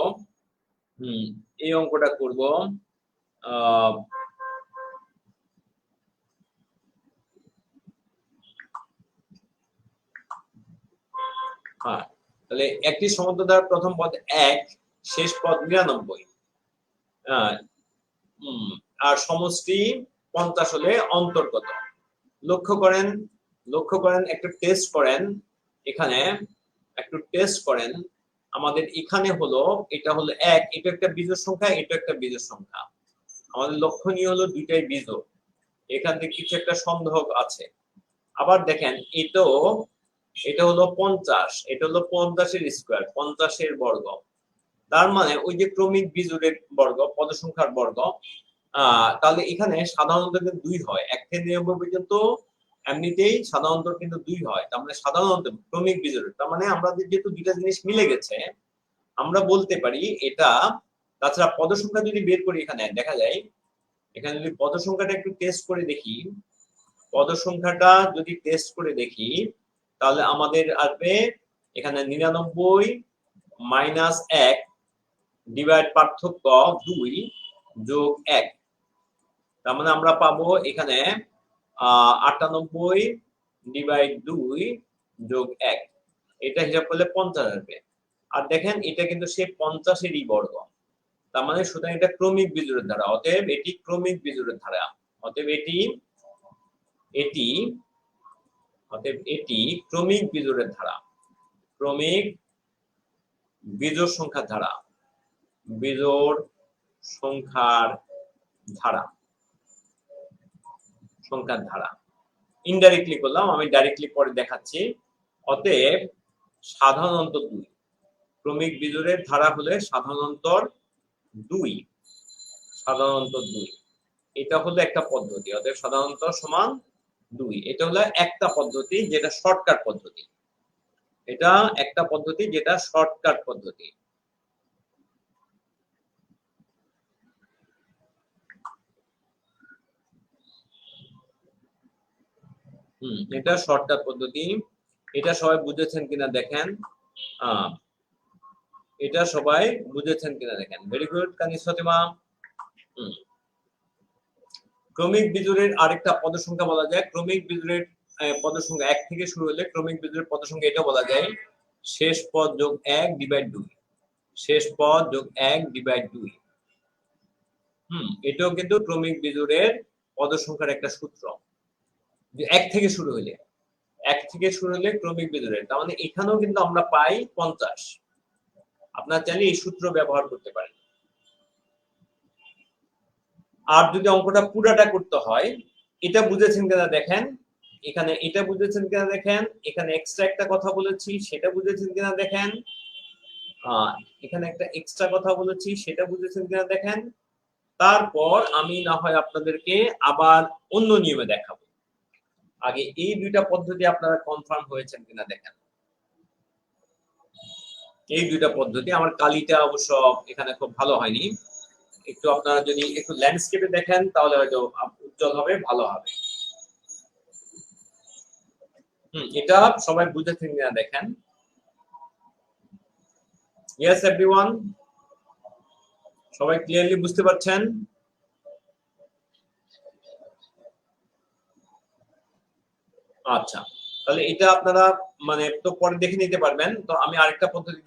A: তাহলে একটি সমান্তর ধারার প্রথম পদ 1, শেষ পদ 99, আর সমষ্টি 50 হলে অন্তর কত? লক্ষ্য করেন একটু টেস্ট করেন। এখানে একটু টেস্ট করেন। আমাদের এখানে হলো এটা হলো 1, এটা একটা বিজোড় সংখ্যা, এটা একটা বিজোড় সংখ্যা। আমাদের লক্ষণীয় হলো দুইটাই বিজোড়, এখান থেকে কিছু একটা সন্দেহ আছে। আবার দেখেন এটা হলো 50, এটা হলো 50-এর স্কয়ার, 50-এর বর্গ। তার মানে ওই যে ক্রমিক বিজোড়ের বর্গ, পদ সংখ্যার বর্গ, তাহলে এখানে সাধারণত কিন্তু 2 হয়, 1 থেকে 99 পর্যন্ত এমনিতেই সাধারণত কিন্তু 2 হয়। তার মানে সাধারণত ক্রমিক বিজোড়ের, তার মানে আমরা যেহেতু দুইটা জিনিস মিলে গেছে, আমরা বলতে পারি এটা। তাছাড়া পদ সংখ্যা যদি বের করি, এখানে দেখা যায়, এখানে যদি পদ সংখ্যাটা একটু টেস্ট করে দেখি, পদ সংখ্যাটা যদি টেস্ট করে দেখি, তাহলে আমাদের আসবে এখানে 99 মাইনাস 1 ডিভাইড পার্থক্য 2 যোগ 1। তার মানে আমরা পাবো এখানে 98 ডিভাইড 2 যোগ 1, এটা হিসাব করলে 50 আসবে। আর দেখেন এটা কিন্তু সে 50-এরই বর্গ, তার মানে সুতরাং এটা ক্রমিক বিজোড়ের ধারা, অতএব এটি ক্রমিক বিজোড়ের ধারা, অতএব এটি ক্রমিক বিজোড়ের ধারা, ক্রমিক বিজোড় সংখ্যার ধারা, বিজোড় সংখ্যার ধারা। ইনডাইরেক্টলি করলাম, আমি ডাইরেক্টলি পরে দেখাচ্ছি। অতএব সাধারণত 2, ক্রমিক বিজোড়ের ধারা হলে সাধারণত 2, এটা হলো একটা পদ্ধতি। অতএব সাধারণত সমান 2, এটা হলো একটা পদ্ধতি যেটা শর্টকাট পদ্ধতি, এটা একটা পদ্ধতি যেটা শর্টকাট পদ্ধতি। এটা শর্টকাট পদ্ধতি, এটা সবাই বুঝেছেন কিনা দেখেন, এটা সবাই বুঝেছেন কিনা দেখেন। Very good Kanis Fatema. ক্রমিক বিজোড়ের আরেকটা পদ সংখ্যা বলা যায়, ক্রমিক বিজোড়ের পদ সংখ্যা 1 থেকে শুরু হলে ক্রমিক বিজোড়ের পদ সংখ্যা এটা বলা যায় শেষ পদ যোগ 1 ডিভাইড 2, শেষ পদ যোগ 1 ডিভাইড 2। এটাও কিন্তু ক্রমিক বিজোড়ের পদ সংখ্যার একটা সূত্র, যে 1 থেকে শুরু হলে ক্রমিক বিজোড়ের, তার মানে এখানেও কিন্তু আমরা পাই 50। আপনারা চাইলে এই সূত্র ব্যবহার করতে পারেন। আর যদি অঙ্কটা পুরাটা করতে হয়, এটা বুঝেছেন কিনা দেখেন, এখানে এটা বুঝেছেন কিনা দেখেন, এখানে এক্সট্রা একটা কথা বলেছি সেটা বুঝেছেন কিনা দেখেন, এখানে একটা এক্সট্রা কথা বলেছি সেটা বুঝেছেন কিনা দেখেন। তারপর আমি না হয় আপনাদেরকে আবার অন্য নিয়মে দেখাবো। আগে এই দুইটা পদ্ধতি আপনারা কনফার্ম হয়েছেন কিনা দেখেন। এই দুইটা পদ্ধতি, আমার কালিটা অবশ্য এখানে খুব ভালো হয়নি, একটু আপনারা যদি একটু ল্যান্ডস্কেপে দেখেন তাহলে হয়তো উজ্জ্বল হবে, ভালো হবে। এটা সবাই বুঝেছেন কিনা দেখেন। ইয়েস এভরিওয়ান, সবাই ক্লিয়ারলি বুঝতে পারছেন? আচ্ছা, তাহলে এটা আপনারা মানে তো পরে দেখে নিতে পারবেন। তো আমি আরেকটা পদ্ধতি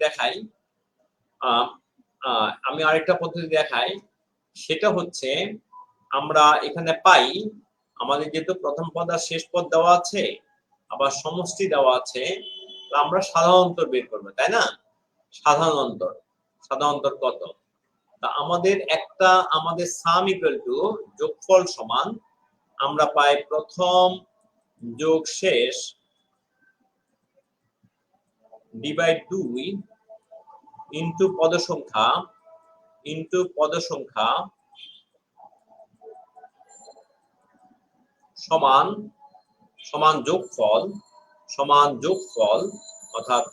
A: দেখাই, সেটা হচ্ছে আমরা এখানে পাই, আমাদের যেহেতু প্রথম পদ আর শেষ পদ দেওয়া আছে, আবার সমষ্টি দেওয়া আছে, আমরা সাধারণ অন্তর বের করবো, তাই না? সাধারণ অন্তর কত? তা আমাদের সাম ইকুয়াল টু যোগফল সমান, আমরা পাই প্রথম যোগ শেষ ডিভাইড 2 ইনটু পদ সংখ্যা সমান যোগফল, অর্থাৎ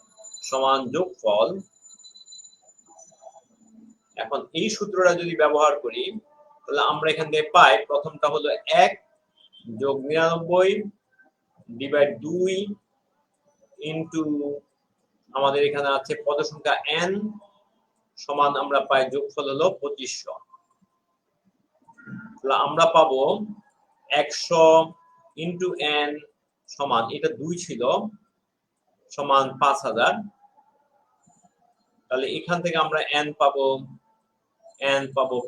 A: সমান যোগফল। এখন এই সূত্রটা যদি ব্যবহার করি, তাহলে আমরা এখান থেকে পাই প্রথমটা হলো 1 যোগ 99 ডিভাইড 2 ইনটু আমাদের এখানে আছে পদ সংখ্যা n সমান, আমরা পাই যোগফল হলো 2500। তাহলে আমরা পাবো 100 ইনটু n সমান, এটা 2 ছিল, সমান 5000। তাহলে এখান থেকে আমরা n পাবো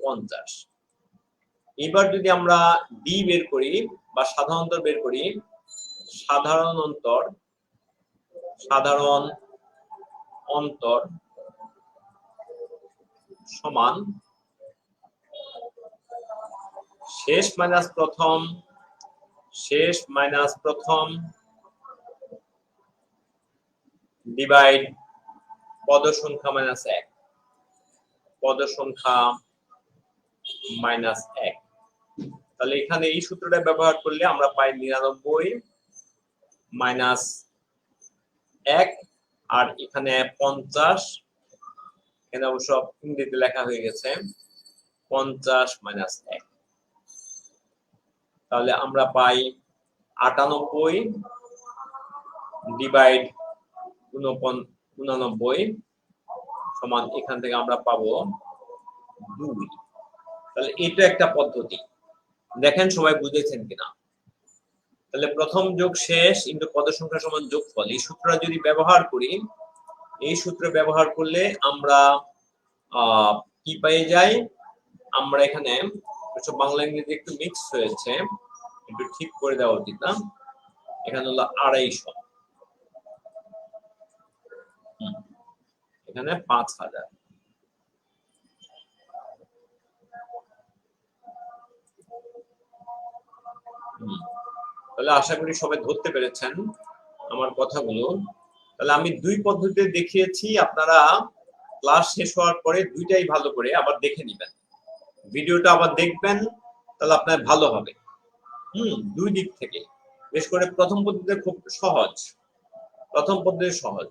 A: 50। এবার যদি আমরা d বের করি বা সাধারণ অন্তর বের করি, সাধারণ অন্তর সমান শেষ মাইনাস প্রথম, শেষ মাইনাস প্রথম ডিভাইড পদ সংখ্যা মাইনাস 1, পদ সংখ্যা মাইনাস 1। তাহলে এখানে এই সূত্রটা ব্যবহার করলে আমরা পাই 99 মাইনাস 1, আর এখানে 50, এখানে অবশ্য ইংরেজিতে লেখা হয়ে গেছে 50 মাইনাস 1। তাহলে আমরা পাই 98 ডিভাইড 89 সমান, এখান থেকে আমরা পাবো 2। তাহলে এটা একটা পদ্ধতি, দেখেন সবাই বুঝেছেন কিনা। তাহলে প্রথম যোগ শেষ ইনটু পদ সংখ্যা সমান যোগফল, এই সূত্রটা যদি ব্যবহার করি, এই সূত্র ব্যবহার করলে আমরা কি পেয়ে যাই, আমরা এখানে বাংলা ইংরেজি একটু মিক্স হয়েছে, একটু ঠিক করে দেওয়া উচিত না, এখানে হলো 250, এখানে 5000। তাহলে আশা করি সবাই ধরতে পেরেছেন আমার কথাগুলো। তাহলে আমি দুই পদ্ধতিতে দেখিয়েছি, আপনারা ক্লাস শেষ হওয়ার পরে দুইটাই ভালো করে আবার দেখে নেবেন, ভিডিওটা আবার দেখবেন, তাহলে আপনার ভালো হবে। দুই দিক থেকে, বিশেষ করে প্রথম পদ্ধতিতে খুব সহজ, প্রথম পদ্ধতি সহজ।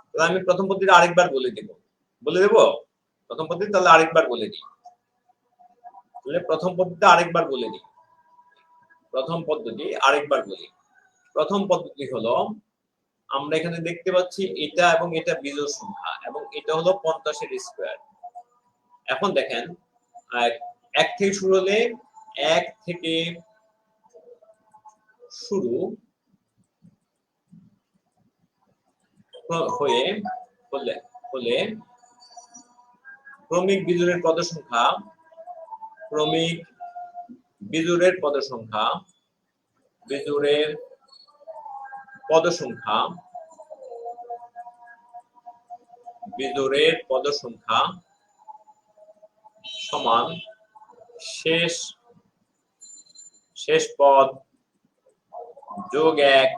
A: তাহলে আমি প্রথম পদ্ধতি আরেকবার বলে দেব প্রথম পদ্ধতি, তাহলে আরেকবার বলে দিই, তাহলে প্রথম পদ্ধতি আরেকবার বলে দিই, প্রথম পদ্ধতি আরেকবার বলি। প্রথম পদ্ধতি হলো, আমরা এখানে দেখতে পাচ্ছি এটা এবং এটা বিজোড় সংখ্যা, এবং এটা হলো 50 এর স্কয়ার। এখন দেখেন 1 থেকে শুরু হলে 1 থেকে শুরু হলে ক্রমিক বিজোড়ের পদ সংখ্যা, ক্রমিক বিজোড়ের পদ সংখ্যা, বিজোড়ের পদ সংখ্যা, বিজোড়ের পদ সংখ্যা সমান শেষ পদ যোগ 1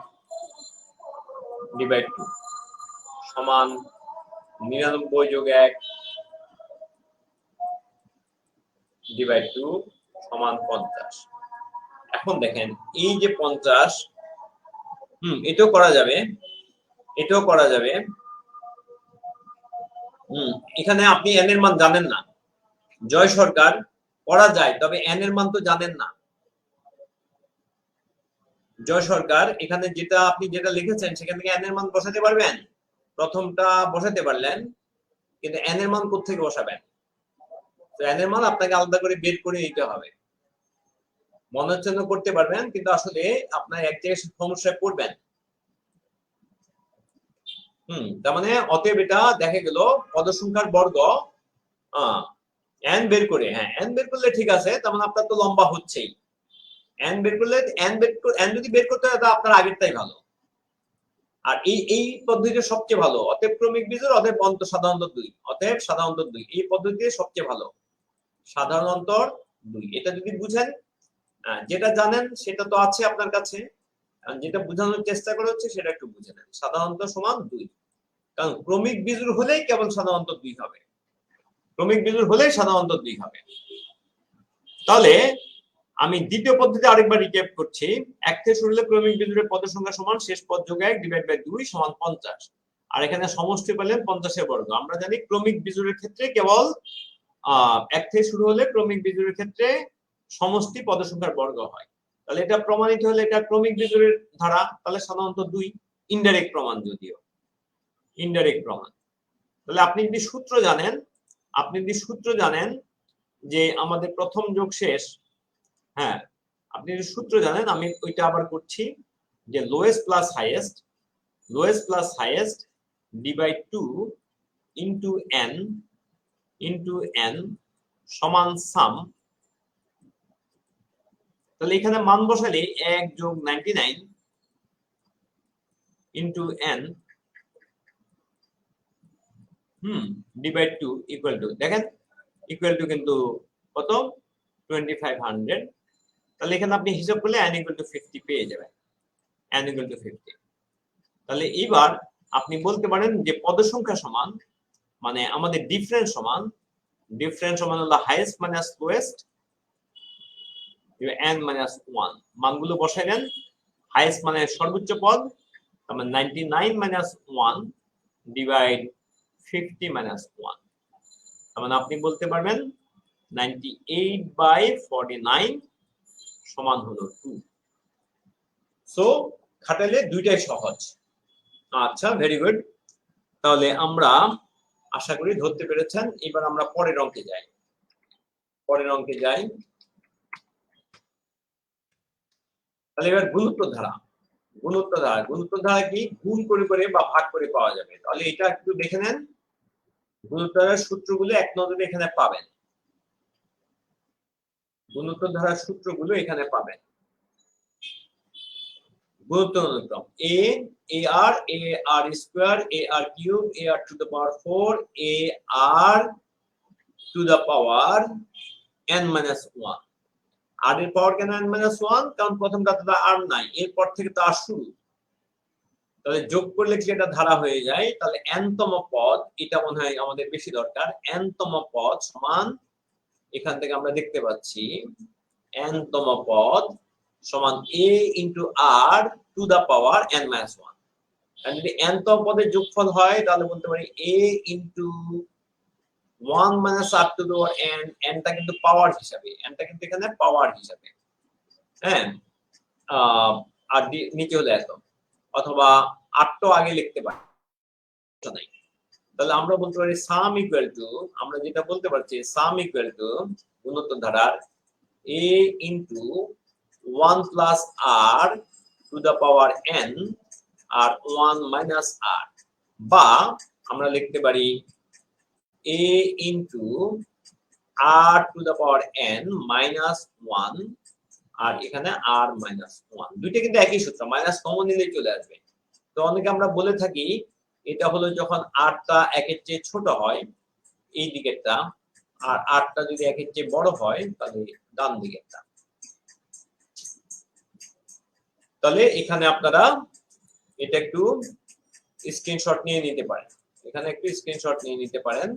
A: ডিভাইড 2 সমান 99 যোগ 1 ডিভাইড 2 সমান 50। এখন দেখেন এই যে 50, এটাও করা যাবে, এটাও করা যাবে। এখানে আপনি n এর মান জানেন না, জয় সরকার, করা যায়, তবে n এর মান তো জানেন না। জয় সরকার, এখানে আপনি যেটা লিখেছেন সেখান থেকে n এর মান বসাতে পারবেন, প্রথমটা বসাতে পারলেন, কিন্তু n এর মান কোত্থেকে বসাবেন? তো n এর মান আপনাকে আলাদা করে বের করে নিতে হবে। মনে হচ্ছে না করতে পারবেন, কিন্তু আসলে আপনার এক জায়গায় সমস্যায় পড়বেন। তার মানে অতএব এটা দেখা গেল পদ সংখ্যার বর্গ, n বের করে, n বের করলে ঠিক আছে, তার মানে আপনার তো লম্বা হচ্ছেই। n বের করলে n যদি বের করতে হয়, আপনার আগেরটাই ভালো। আর এই পদ্ধতিটা সবচেয়ে ভালো, অতএব ক্রমিক বিজোড়, অতএব সাধারণ 2, অতএব সাধারণ 2, এই পদ্ধতি সবচেয়ে ভালো, সাধারণ অন্তর 2। এটা যদি বুঝেন, যেটা জানেন সেটা তো আছে আপনার কাছে, যেটা বোঝানোর চেষ্টা করা হচ্ছে সেটা একটু বুঝে নেন। সাধারণ অন্তর সমান 2, কারণ ক্রমিক বিজোড় হলেই কেবল সাধারণ অন্তর 2 হবে, ক্রমিক বিজোড় হলেই সাধারণ অন্তর 2 হবে। তাহলে আমি দ্বিতীয় পদ্ধতি আরেকবার রিক্যাপ করছি। 1 থেকে শুরু হলে ক্রমিক বিজোড়ের পদ সংখ্যা সমান শেষ পদ যোগ 1 ডিভাইড বাই 2 সমান 50, আর এখানে সমষ্টি পেলেন 50 এর বর্গ। আমরা জানি ক্রমিক বিজোড়ের ক্ষেত্রে কেবল 1 থেকে শুরু হলে ক্রমিক বিজোড়ের ক্ষেত্রে সমষ্টি পদ সংখ্যার বর্গ হয়। তাহলে এটা প্রমাণিত হলে এটা ক্রমিক বিজোড়ের ধারা, তাহলে সাধারণত 2, ইনডাইরেক্ট প্রমাণ, যদিও ইনডাইরেক্ট প্রমাণ। তাহলে আপনি যদি সূত্র জানেন যে আমাদের প্রথম যোগ শেষ, আপনি যদি সূত্র জানেন, আমি ওইটা আবার করছি, যে lowest plus highest divide 2 into n সমান সাম। তাহলে এখানে মান বসালে 1 যোগ 99 into n divide 2 equal to, দেখেন ইকুয়াল টু কিন্তু কত, 2500। তাহলে এখানে আপনি হিসাব করলে n equal to 50 পেয়ে যাবেন, n equal to 50। তাহলে এবার আপনি বলতে পারেন যে পদ সংখ্যা সমান মানে আমাদের ডিফারেন্স সমান হলো highest minus lowest n minus 1 মানগুলো বসাই দেন। হাইয়েস্ট মানে সর্বোচ্চ পদ, তার মানে 99 মাইনাস 1 ডিভাইড 50 মাইনাস 1, তার মানে আপনি বলতে পারবেন 98/49 সমান হলো 2। সো খাটালে দুইটাই সহজ। আচ্ছা, ভেরি গুড। তাহলে আমরা আশা করি ধরতে পেরেছেন। এবার আমরা পরের অঙ্কে যাই। তাহলে এবার গুণোত্তর ধারা কি গুণ করে করে বা ভাগ করে পাওয়া যাবে। তাহলে এটা একটু দেখে নেন। গুণোত্তর ধারার সূত্রগুলো এক নজরে এখানে পাবেন। গুণোত্তর ধারার সূত্রগুলো এখানে পাবেন। গুণোত্তর অনুক্রম ar square ar cube ar to the power 4 ar to the power n minus 1। আর এর পাওয়ার কেন n মাইনাস 1? কারণ প্রথমটাতে তো আর নাই, এরপর থেকে তো আর শুরু। তাহলে যোগ করলে কি এটা ধারা হয়ে যায়। তাহলে n তম পদ, এটা মনে হয় আমাদের বেশি দরকার। n তম পদ সমান, এখান থেকে আমরা দেখতে পাচ্ছি n তম পদ সমান a into r to the power n minus 1। আর যদি n তম পদের যোগফল হয় তাহলে বলতে পারি a into 1 minus r to the power n, nটা কিন্তু পাওয়ার হিসাবে, nটা কিন্তু এখানে পাওয়ার হিসাবে। হ্যাঁ, আর নিচে হলো এত, অথবা 8 তো আগে লিখতে পারি। তাহলে আমরা বলতে পারি সাম ইকুয়াল টু, আমরা যেটা বলতে পারছি সাম ইকুয়াল টু গুণোত্তর ধারার a into 1 plus r to the power n আর 1 মাইনাস r, বা আমরা লিখতে পারি a into r to the power n minus 1 আর এখানে r মাইনাস 1। দুইটা কিন্তু একই সূত্র, মাইনাস কমন নিলেই চলে আসবে। তো অনেকে আমরা বলে থাকি এটা হলো যখন rটা 1 এর চেয়ে ছোট হয় এই দিকেরটা, আর rটা যদি 1 এর চেয়ে বড় হয় তাহলে ডান দিকেরটা। তাহলে এখানে আপনারা এটা একটু স্ক্রিনশট নিয়ে নিতে পারেন,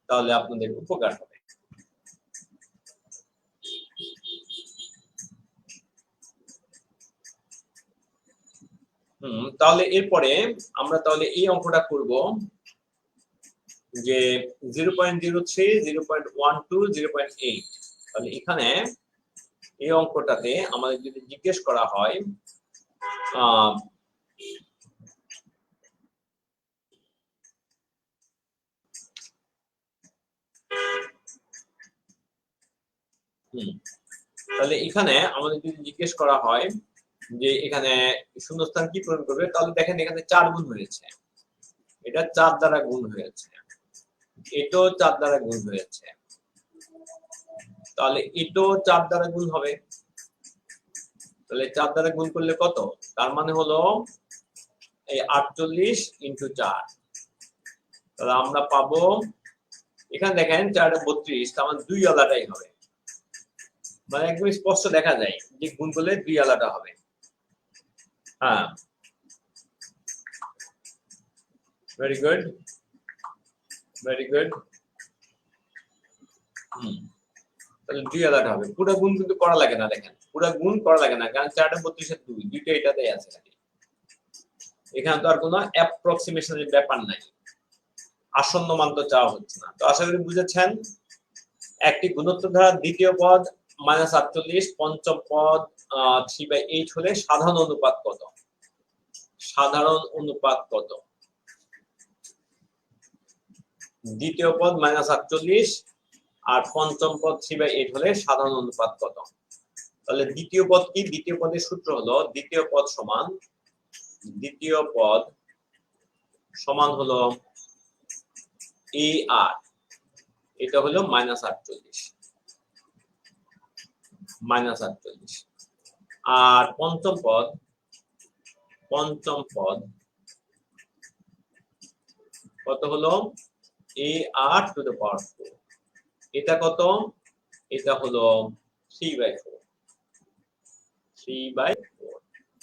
A: তাহলে আপনাদের উপকার হবে। তাহলে এরপরে আমরা তাহলে এই অঙ্কটা করব যে 0.03 0.12 0.8। তাহলে এখানে এই অঙ্কটাতে আমাদের যদি জিজ্ঞেস করা হয় তাহলে এখানে আমাদের যদি জিজ্ঞেস করা হয় যে এখানে শূন্যস্থান কি পূরণ করবে, তাহলে দেখেন এখানে 4 গুণ হয়েছে, এটা 4 দ্বারা গুণ হয়েছে, এটাও 4 দ্বারা গুণ হয়েছে, তাহলে এটাও 4 দ্বারা গুণ হবে। তাহলে 4 দ্বারা গুণ করলে কত? তার মানে হলো এই 48 ইনটু 4। তাহলে আমরা পাবো এখানে দেখেন 4 32, তার মানে 2 আলাদাই হবে, মানে একদম স্পষ্ট দেখা যায় যে গুণ করলে 2 আলাদা হবে। হ্যাঁ, ভেরি গুড। তাহলে 2 আলাদা হবে, পুরো গুণ কিন্তু করা লাগে না। দেখেন পুরো গুণ করা লাগে না, কারণ 4 32 এর 2, দুইটা এটাতেই আছে। এখানে তো আর কোনো অ্যাপ্রক্সিমেশনের ব্যাপার নাই, আসন্ন মান তো চাওয়া হচ্ছে না। তো আশা করি বুঝেছেন। একটি গুণোত্তর ধারার দ্বিতীয় পদ -48, পঞ্চম পদ 3/8 হলে সাধারণ অনুপাত কত? দ্বিতীয় পদ -48 আর পঞ্চম পদ 3/8 হলে সাধারণ অনুপাত কত? তাহলে দ্বিতীয় পদ কি? দ্বিতীয় পদের সূত্র হলো দ্বিতীয় পদ সমান হলো ar, এটা হলো -48 আর পঞ্চম পদ কত হলো ar টু দ্য পাওয়ার 4, এটা কত? এটা হলো 3/4। 3/4।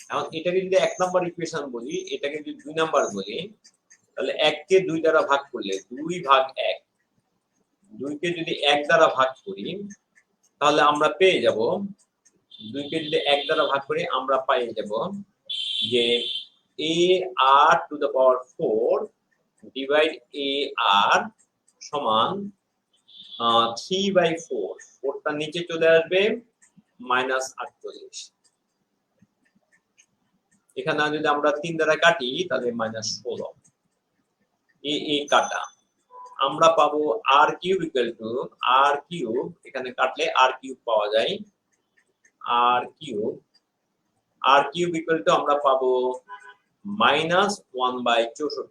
A: এখন এটাকে যদি 1 নাম্বার ইকুয়েশন বলি, এটাকে যদি 2 নাম্বার বলি, তাহলে 1 কে 2 দ্বারা ভাগ করলে 2/1, 2 কে যদি 1 দ্বারা ভাগ করি তাহলে আমরা পেয়ে যাব, 2 কে যদি 1 দ্বারা ভাগ করি আমরা পেয়ে যাব যে ar⁴ ডিভাইড ar সমান 3/4, 4টা নিচে চলে আসবে -48। এখানে যদি আমরা 3 দ্বারা কাটি তাহলে -16, এ কাটা আমরা পাবো r³ r³ এখানে কাটলে r³ পাওয়া যায়, r³ আমরা পাবো -1/64।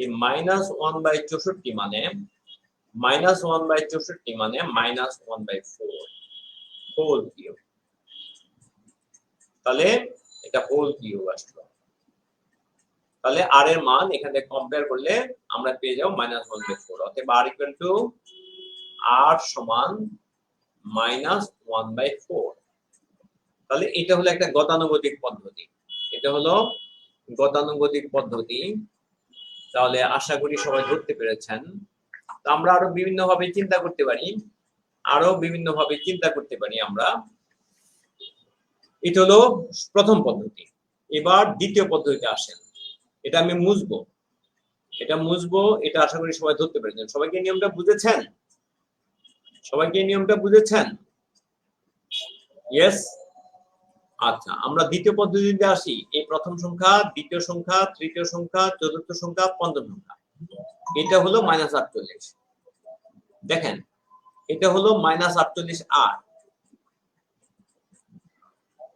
A: এই -1/64 মানে -1/4 হোল কিউব। তাহলে এটা হোল কিউব আসলো। তাহলে r এর মান এখানে কম্পেয়ার করলে আমরা পেয়ে যাব -1/4। অতএব r সমান -1/4। তাহলে এটা হলো একটা গতানুগতিক পদ্ধতি, এটা হলো গতানুগতিক পদ্ধতি। তাহলে আশা করি সবাই ধরতে পেরেছেন। তো আমরা আরো বিভিন্ন ভাবে চিন্তা করতে পারি, আমরা। এটা হলো প্রথম পদ্ধতি। এবার দ্বিতীয় পদ্ধতিতে আসেন। এটা আমি মুছবো, এটা আশা করি সবাই ধরতে পেরেছেন। সবাইকে নিয়মটা বুঝেছেন? ইয়েস। আচ্ছা, আমরা দ্বিতীয় পদ্ধতিতে আসি। এই প্রথম সংখ্যা, দ্বিতীয় সংখ্যা, তৃতীয় সংখ্যা, চতুর্থ সংখ্যা, পঞ্চম সংখ্যা, এটা হলো -48। দেখেন, এটা হলো -48r,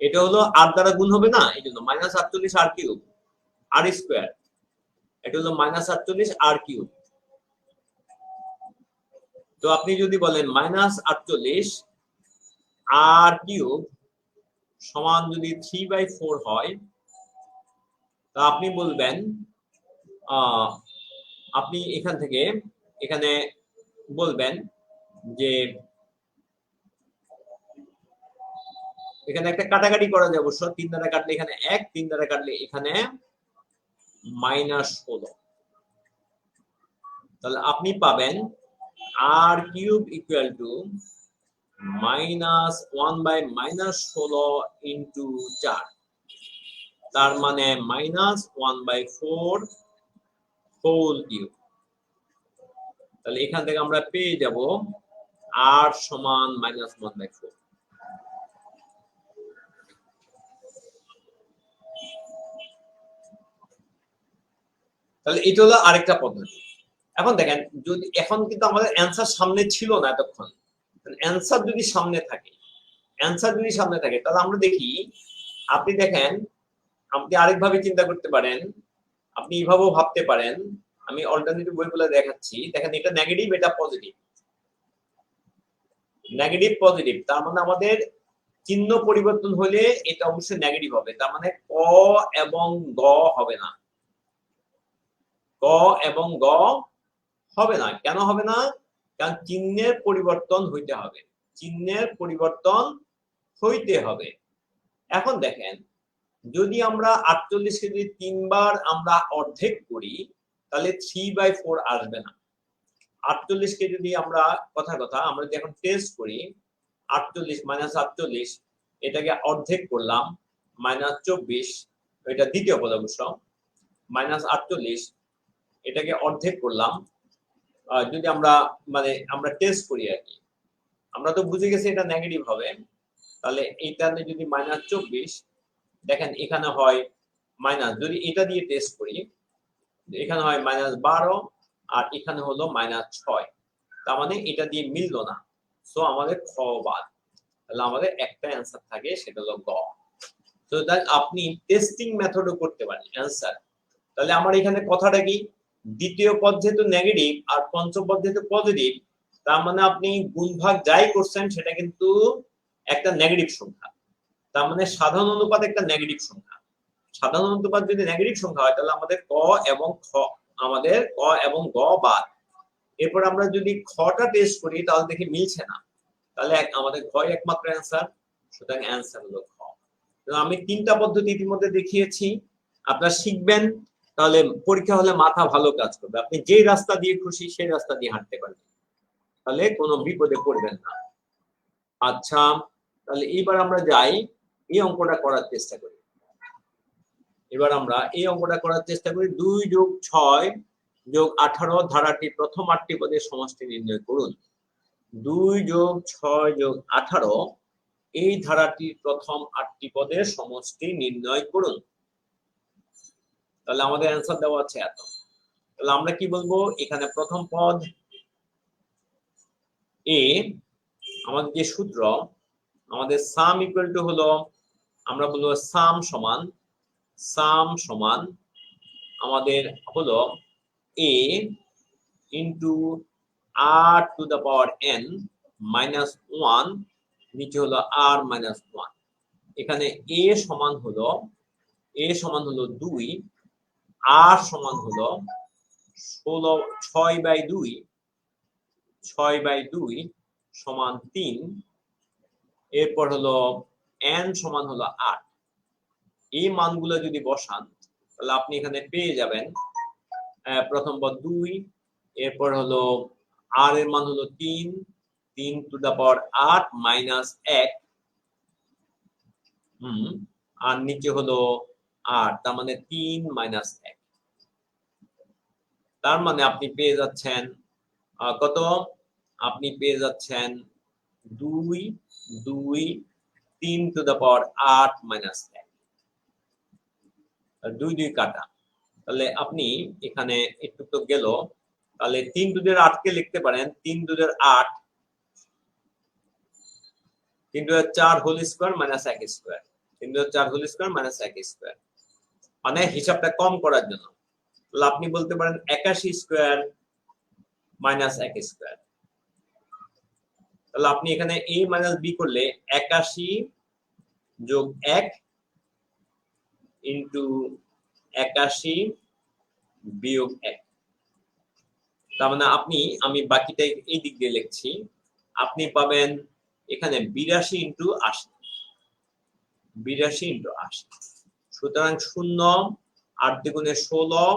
A: এটা হলো r দ্বারা গুণ হবে না, এই জন্য -48r³ r²। এটা হলো -48r³। তো আপনি যদি বলেন -48r³ সমান যদি 3/4 হয়, তা আপনি বলবেন, আপনি এখান থেকে এখানে বলবেন যে এখানে একটা কাটাকাটি করা যায় অবশ্য। 3 দ্বারা কাটলে এখানে 1, 3 দ্বারা কাটলে এখানে -16। তাহলে আপনি পাবেন r³ -1/-16 ইন্টু 4, তার মানে -1/4 হোল কিউব। তাহলে এখান থেকে আমরা পেয়ে যাব r সমান -1/4। তাহলে এটা হলো আরেকটা পদ্ধতি। এখন দেখেন, যদি এখন কিন্তু আমাদের অ্যান্সার সামনে ছিল না এতক্ষণ। অ্যান্সার যদি সামনে থাকে তাহলে আমরা দেখি, আপনি দেখেন, আপনি আরেকভাবে চিন্তা করতে পারেন, আপনি এইভাবেও ভাবতে পারেন। আমি অল্টারনেটিভ বইগুলো দেখাচ্ছি। দেখেন, এটা নেগেটিভ, এটা পজিটিভ। তার মানে আমাদের চিহ্ন পরিবর্তন হলে এটা অবশ্যই নেগেটিভ হবে। তার মানে ক এবং গ হবে না, কেন হবে না? কারণ চিহ্নের পরিবর্তন হইতে হবে। এখন দেখেন, যদি আমরা 48 কে যদি 3 বার আমরা অর্ধেক করি তাহলে 3/4 আসবে না। 48 কে যদি আমরা আমরা যদি এখন টেস্ট করি, 48 -48 এটাকে অর্ধেক করলাম, -24, এটা দ্বিতীয় পদ অবশ্য, -48 এটাকে অর্ধেক করলাম। যদি আমরা আমরা টেস্ট করি আর কি, আমরা তো বুঝে গেছি এটা নেগেটিভ হবে। তাহলে এইটা যদি -24, দেখেন এখানে হয় যদি এটা দিয়ে টেস্ট করি, এখানে হয় -12 আর এখানে হলো -6। তার মানে এটা দিয়ে মিললো না, সো আমাদের খ বাদ। তাহলে আমাদের একটা অ্যান্সার থাকে, সেটা হলো গ। তো দ্যাট আপনি টেস্টিং মেথডও করতে পারেন অ্যান্সার। তাহলে আমার এখানে কথাটা কি, দ্বিতীয় পদ যেহেতু নেগেটিভ আর পঞ্চম পদ যেহেতু পজিটিভ, তার মানে আপনি গুণভাগ যাই করছেন সেটা কিন্তু একটা নেগেটিভ সংখ্যা। তার মানে সাধারণ অনুপাত একটা নেগেটিভ সংখ্যা। সাধারণ অনুপাত যদি নেগেটিভ সংখ্যা হয় তাহলে আমাদের ক এবং গ বাদ। এরপর আমরা যদি খটা টেস্ট করি তাহলে দেখি মিলছে না, তাহলে আমাদের ঘ একমাত্র অ্যান্সার, সুতরাং অ্যান্সার হলো খ। আমি তিনটা পদ্ধতি ইতিমধ্যে দেখিয়েছি, আপনারা শিখবেন, তাহলে পরীক্ষা হলে মাথা ভালো কাজ করবে। আপনি যেই রাস্তা দিয়ে খুশি সেই রাস্তা দিয়ে হাঁটতে পারবেন, তাহলে কোনো বিপদে পড়বেন না। আচ্ছা, তাহলে এবার আমরা যাই এই অঙ্কটা করার চেষ্টা করি। এবার আমরা এই অঙ্কটা করার চেষ্টা করি। 2 + 6 + 18 ধারাটির প্রথম 8টি পদের সমষ্টি নির্ণয় করুন। 2 + 6 + 18 এই ধারাটির প্রথম 8টি পদের সমষ্টি নির্ণয় করুন। তাহলে আমাদের অ্যান্সার দেওয়া আছে এত। তাহলে আমরা কি বলবো, এখানে প্রথম পদ এ, আমাদের যে সূত্র, আমাদের সাম ইকুয়াল টু হলো, আমরা বলবো সাম সমান আমাদের হলো a into r to the power n minus 1, নিচে হলো r মাইনাস 1। এখানে a সমান হলো 2, r সমান হলো 6/2 সমান 3, এরপর হলো n সমান হলো 8। এই মানগুলো যদি বসান তাহলে আপনি এখানে পেয়ে যাবেন প্রথম পদ 2, এরপর হলো r এর মান হলো 3 টু দা পাওয়ার 8 মাইনাস 1, আর নিচে হলো 8, তার মানে 3 মাইনাস 1। তার মানে আপনি পেয়ে যাচ্ছেন কত, আপনি পেয়ে যাচ্ছেন 3 টু দা পাওয়ার 8 মাইনাস 1। 2 কাটা, তাহলে আপনি এখানে একটু তো গেল, তাহলে 3 টু দি 8 কে লিখতে পারেন 3 to the 8, 3 to the 4 whole square minus 1 square, 3 to the 4 whole square minus 1 square, মানে হিসাবটা কম করার জন্য। তাহলে আপনি বলতে পারেন 81 স্কয়ার মাইনাস 1 স্কয়ার। তাহলে আপনি এখানে a মাইনাস b করলে 81 যোগ 1 ইনটু 81 বিয়োগ 1। তার মানে আমি বাকিটা এই দিক দিয়ে লিখছি, আপনি পাবেন এখানে 82 ইনটু 80। সুতরাং 0, 8 দ্বিগুণে 16,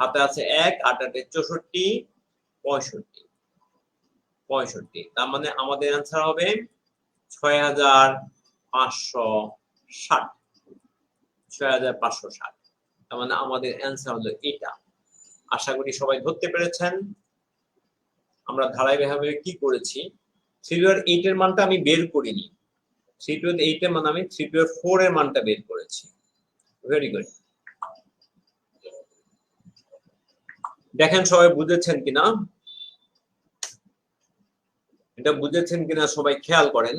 A: হাতে আছে 1, 8 8 64, 65। তার মানে আমাদের অ্যান্সার হবে 6560। তার মানে আমাদের অ্যান্সার হলো এটা। আশা করি সবাই ধরতে পেরেছেন আমরা ধারাবাহিকভাবে কি করেছি। 3/8 এর মানটা আমি বের করিনি, 3/8 এর মান আমি 3/4 এর মানটা বের করেছি। Very good. দেখেন সবাই বুঝেছেন কিনা, এটা বুঝেছেন কিনা সবাই খেয়াল করেন।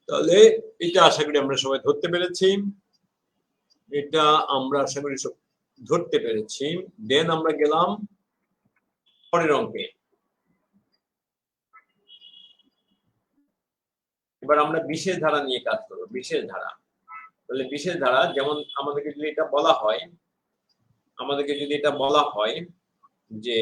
A: তাহলে এটা আশা করি আমরা সবাই ধরতে পেরেছি, দেন আমরা গেলাম পরের অঙ্কে। এবার আমরা বিশেষ ধারা নিয়ে কাজ করব। বিশেষ ধারা, তাহলে বিশেষ ধারা যেমন আমাদেরকে যদি এটা বলা হয় যে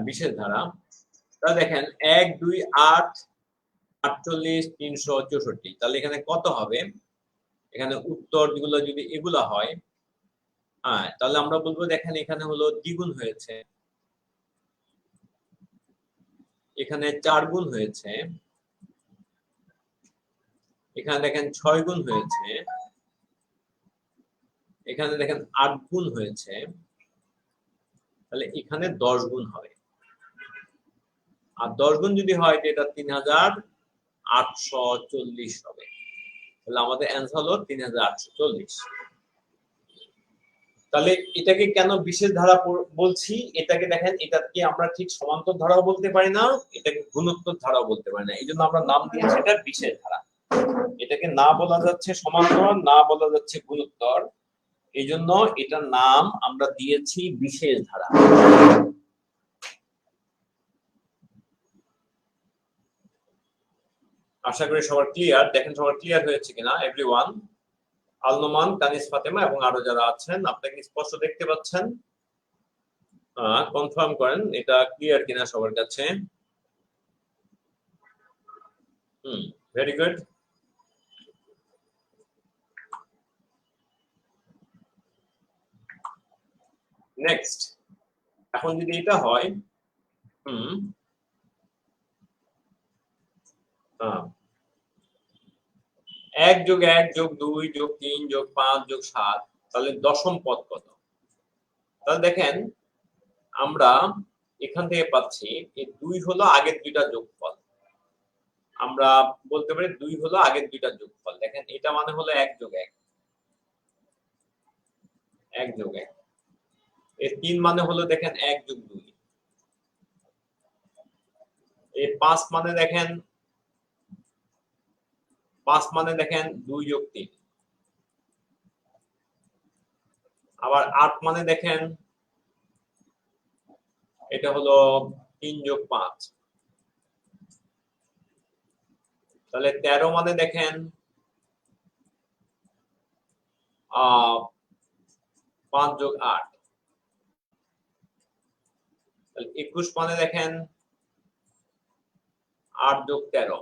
A: বিশেষ ধারা, তাহলে দেখেন 1 2 8 48 364, তাহলে এখানে কত হবে, এখানে উত্তর যেগুলো যদি এগুলা হয়, তাহলে আমরা বলবো দেখেন এখানে হলো দ্বিগুণ হয়েছে, এখানে 4 গুণ হয়েছে, এখানে দেখেন 6 গুণ হয়েছে, এখানে দেখেন 8 গুণ হয়েছে, তাহলে এখানে 10 গুণ হবে। আর 10 গুণ যদি হয় এটা 3840 হবে। তাহলে আমাদের অ্যান্সার হলো 3840। তাহলে এটাকে কেন বিশেষ ধারা বলছি, এটাকে দেখেন, এটাকে আমরা ঠিক সমান্তর ধারাও বলতে পারি না, এটাকে গুণোত্তর ধারাও বলতে পারি না, এই জন্য আমরা নাম দিয়েছি এটা বিশেষ ধারা। এটাকে না বলা যাচ্ছে সমান্তর, না বলা যাচ্ছে গুণোত্তর, এই জন্য এটার নাম আমরা দিয়েছি বিশেষ ধারা। আশা করি সবার ক্লিয়ার। দেখেন সবার ক্লিয়ার হয়েছে কিনা এভরিওয়ান। আলনোমান, কানিস, ফাতেমা এবং আরো যারা আছেন, আপনাকে স্পষ্ট দেখতে পাচ্ছেন? কনফার্ম করেন এটা ক্লিয়ার কিনা সবার কাছে। Very good. নেক্সট, এখন যদি এটা হয় 1 + 1 + 2 + 3 + 5 + 7, তাহলে দশম পদ কত? তাহলে দেখেন আমরা এখান থেকে পাচ্ছি এই 2 হলো আগের দুইটা যোগফল, আমরা বলতে পারি 2 হলো আগের দুইটা যোগফল। দেখেন এটা মানে হলো 1 + 1, 1 + 1। এই 3 মানে হলো দেখেন 1 + 2। এই 5 মানে দেখেন 2 + 3। আবার 8 মানে দেখেন এটা হলো 3 + 5। তাহলে 13 মানে দেখেন 5 + 8। তাহলে 21 মানে দেখেন 8 + 13।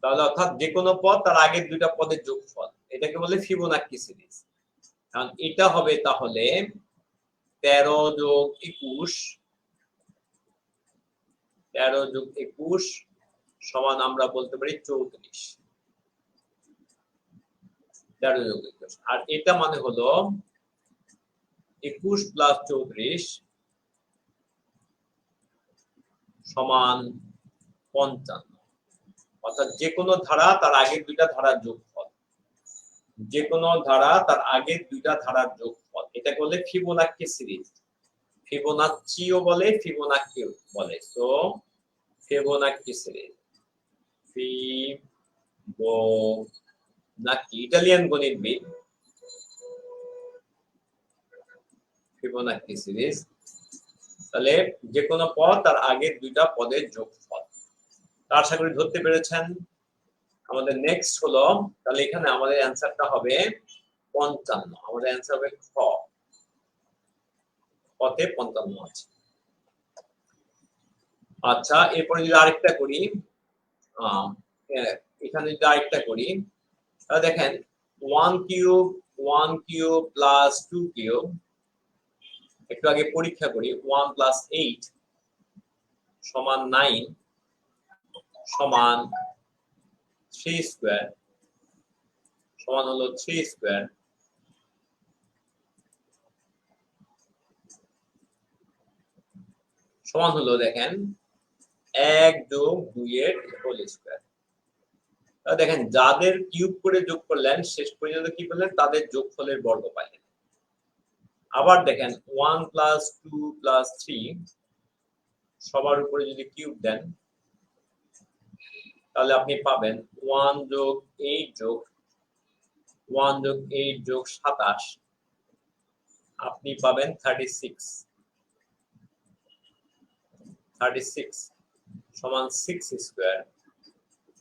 A: তাহলে অর্থাৎ যে কোনো পদ তার আগের দুইটা পদের যোগফল, এটাকে বলে ফিবোনাক্কি সিরিজ। কারণ এটা হবে তাহলে 13 + 21, 13 + 21 সমান আমরা বলতে পারি 34। 13 + 21, আর এটা মানে হলো 21 + 34 সমান 55। অর্থাৎ যে কোনো ধারা তার আগের দুইটা ধারার যোগফল, যে কোনো ধারা তার আগের দুইটা ধারার যোগফল, এটাকে বলে ফিবোনাক্কি সিরিজ। ফিবোনাচ্চিও বলে, ফিবোনাক্কিও বলে। So Fibonacci series, Fibonacci, Italian গণিতবিদ, ফিবোনাক্কি সিরিজ। তাহলে যে কোনো পদ তার আগের দুইটা পদের যোগফল। আশা করি ধরতে পেরেছেন। আমাদের নেক্সট হলো, তাহলে এখানে আমাদের অ্যান্সারটা হবে 55। আমাদের অ্যান্সার হবে খ, কতে 55 আছে। আচ্ছা, এরপরে যদি আরেকটা করি, এখানে যদি আরেকটা করি, তাহলে দেখেন 1 কিউব প্লাস 2 কিউব, একটু আগে পরীক্ষা করি, 1 + 8 সমান 9 সমান 3 স্কয়ার, সমান হলো 3 স্কয়ার। সমান হলো দেখেন 1 + 2 এর হোল স্কয়ার। দেখেন যাদের কিউব করে যোগ করলেন শেষ পর্যন্ত কি পেলেন, তাদের যোগফলের বর্গ পাইলেন। আবার দেখেন 1 + 2 + 3 সবার উপরে যদি কিউব দেন তাহলে আপনি পাবেন 1 + 8 + 27, আপনি পাবেন 36 সমান 6 স্কয়ার,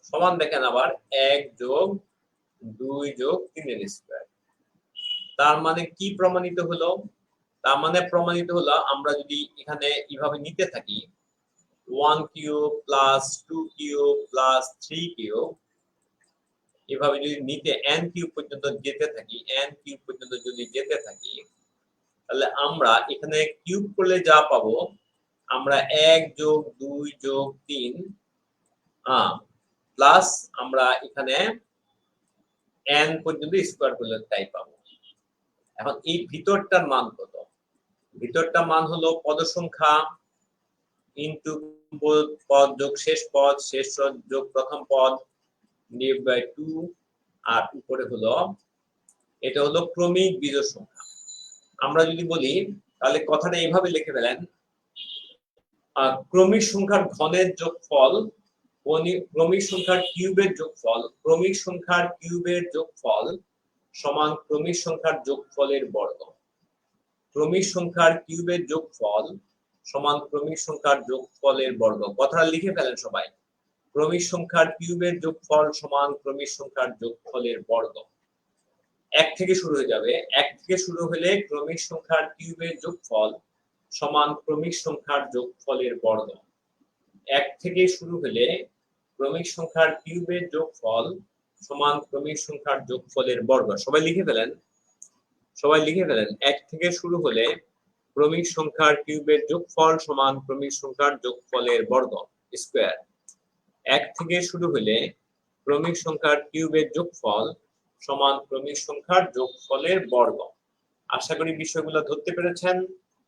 A: সমান দেখেন আবার 1 + 2 + 3 এর স্কয়ার। তার মানে কি প্রমাণিত হলো? তার মানে প্রমাণিত হলো আমরা যদি এখানে এইভাবে নিতে থাকি 1 cube plus 2 cube plus 3 cube, এভাবে যদি নিতে n কিউব পর্যন্ত যেতে থাকি, n কিউব পর্যন্ত যদি যেতে থাকি, তাহলে আমরা এখানে কিউব করলে যা পাবো, আমরা 1 + 2 + 3 প্লাস আমরা এখানে n পর্যন্ত স্কয়ার করলে তাই পাবো। এখন এই ভিতরটার মান কত? ভিতরটার মান হলো পদ সংখ্যা ইনটু পদ যোগ শেষ পদ যোগ প্রথম পদ ডিভাইড বাই 2 আর উপরে হলো এটা হলো ক্রমিক বিজোড় সংখ্যা। আমরা যদি বলি তাহলে কথাটা এইভাবে লিখে ফেলেন, ক্রমিক সংখ্যার ঘনের যোগফল ক্রমিক সংখ্যার কিউবের যোগফল সমান ক্রমিক সংখ্যার যোগফলের বর্গ। ক্রমিক সংখ্যার কিউবের যোগফল সমান ক্রমিক সংখ্যার যোগফলের বর্গ। কথাটা লিখে ফেলেন সবাই, ক্রমিক সংখ্যার কিউবের যোগফল সমান ক্রমিক সংখ্যার যোগফলের বর্গ। 1 থেকে শুরু হয়ে যাবে, 1 থেকে শুরু হলে ক্রমিক সংখ্যার কিউবের যোগফল সমান ক্রমিক সংখ্যার যোগফলের বর্গ। 1 থেকে শুরু হলে ক্রমিক সংখ্যার কিউবের যোগফল সমান ক্রমিক সংখ্যার যোগফলের বর্গ। সবাই লিখে ফেলেন 1 থেকে শুরু হলে ক্রমিক সংখ্যার কিউবের যোগফল সমান ক্রমিক সংখ্যার যোগফলের বর্গ স্কয়ার। 1 থেকে শুরু হলে ক্রমিক সংখ্যার কিউবের যোগফল সমান ক্রমিক সংখ্যার যোগফলের বর্গ। আশা করি বিষয়গুলো ধরতে পেরেছেন।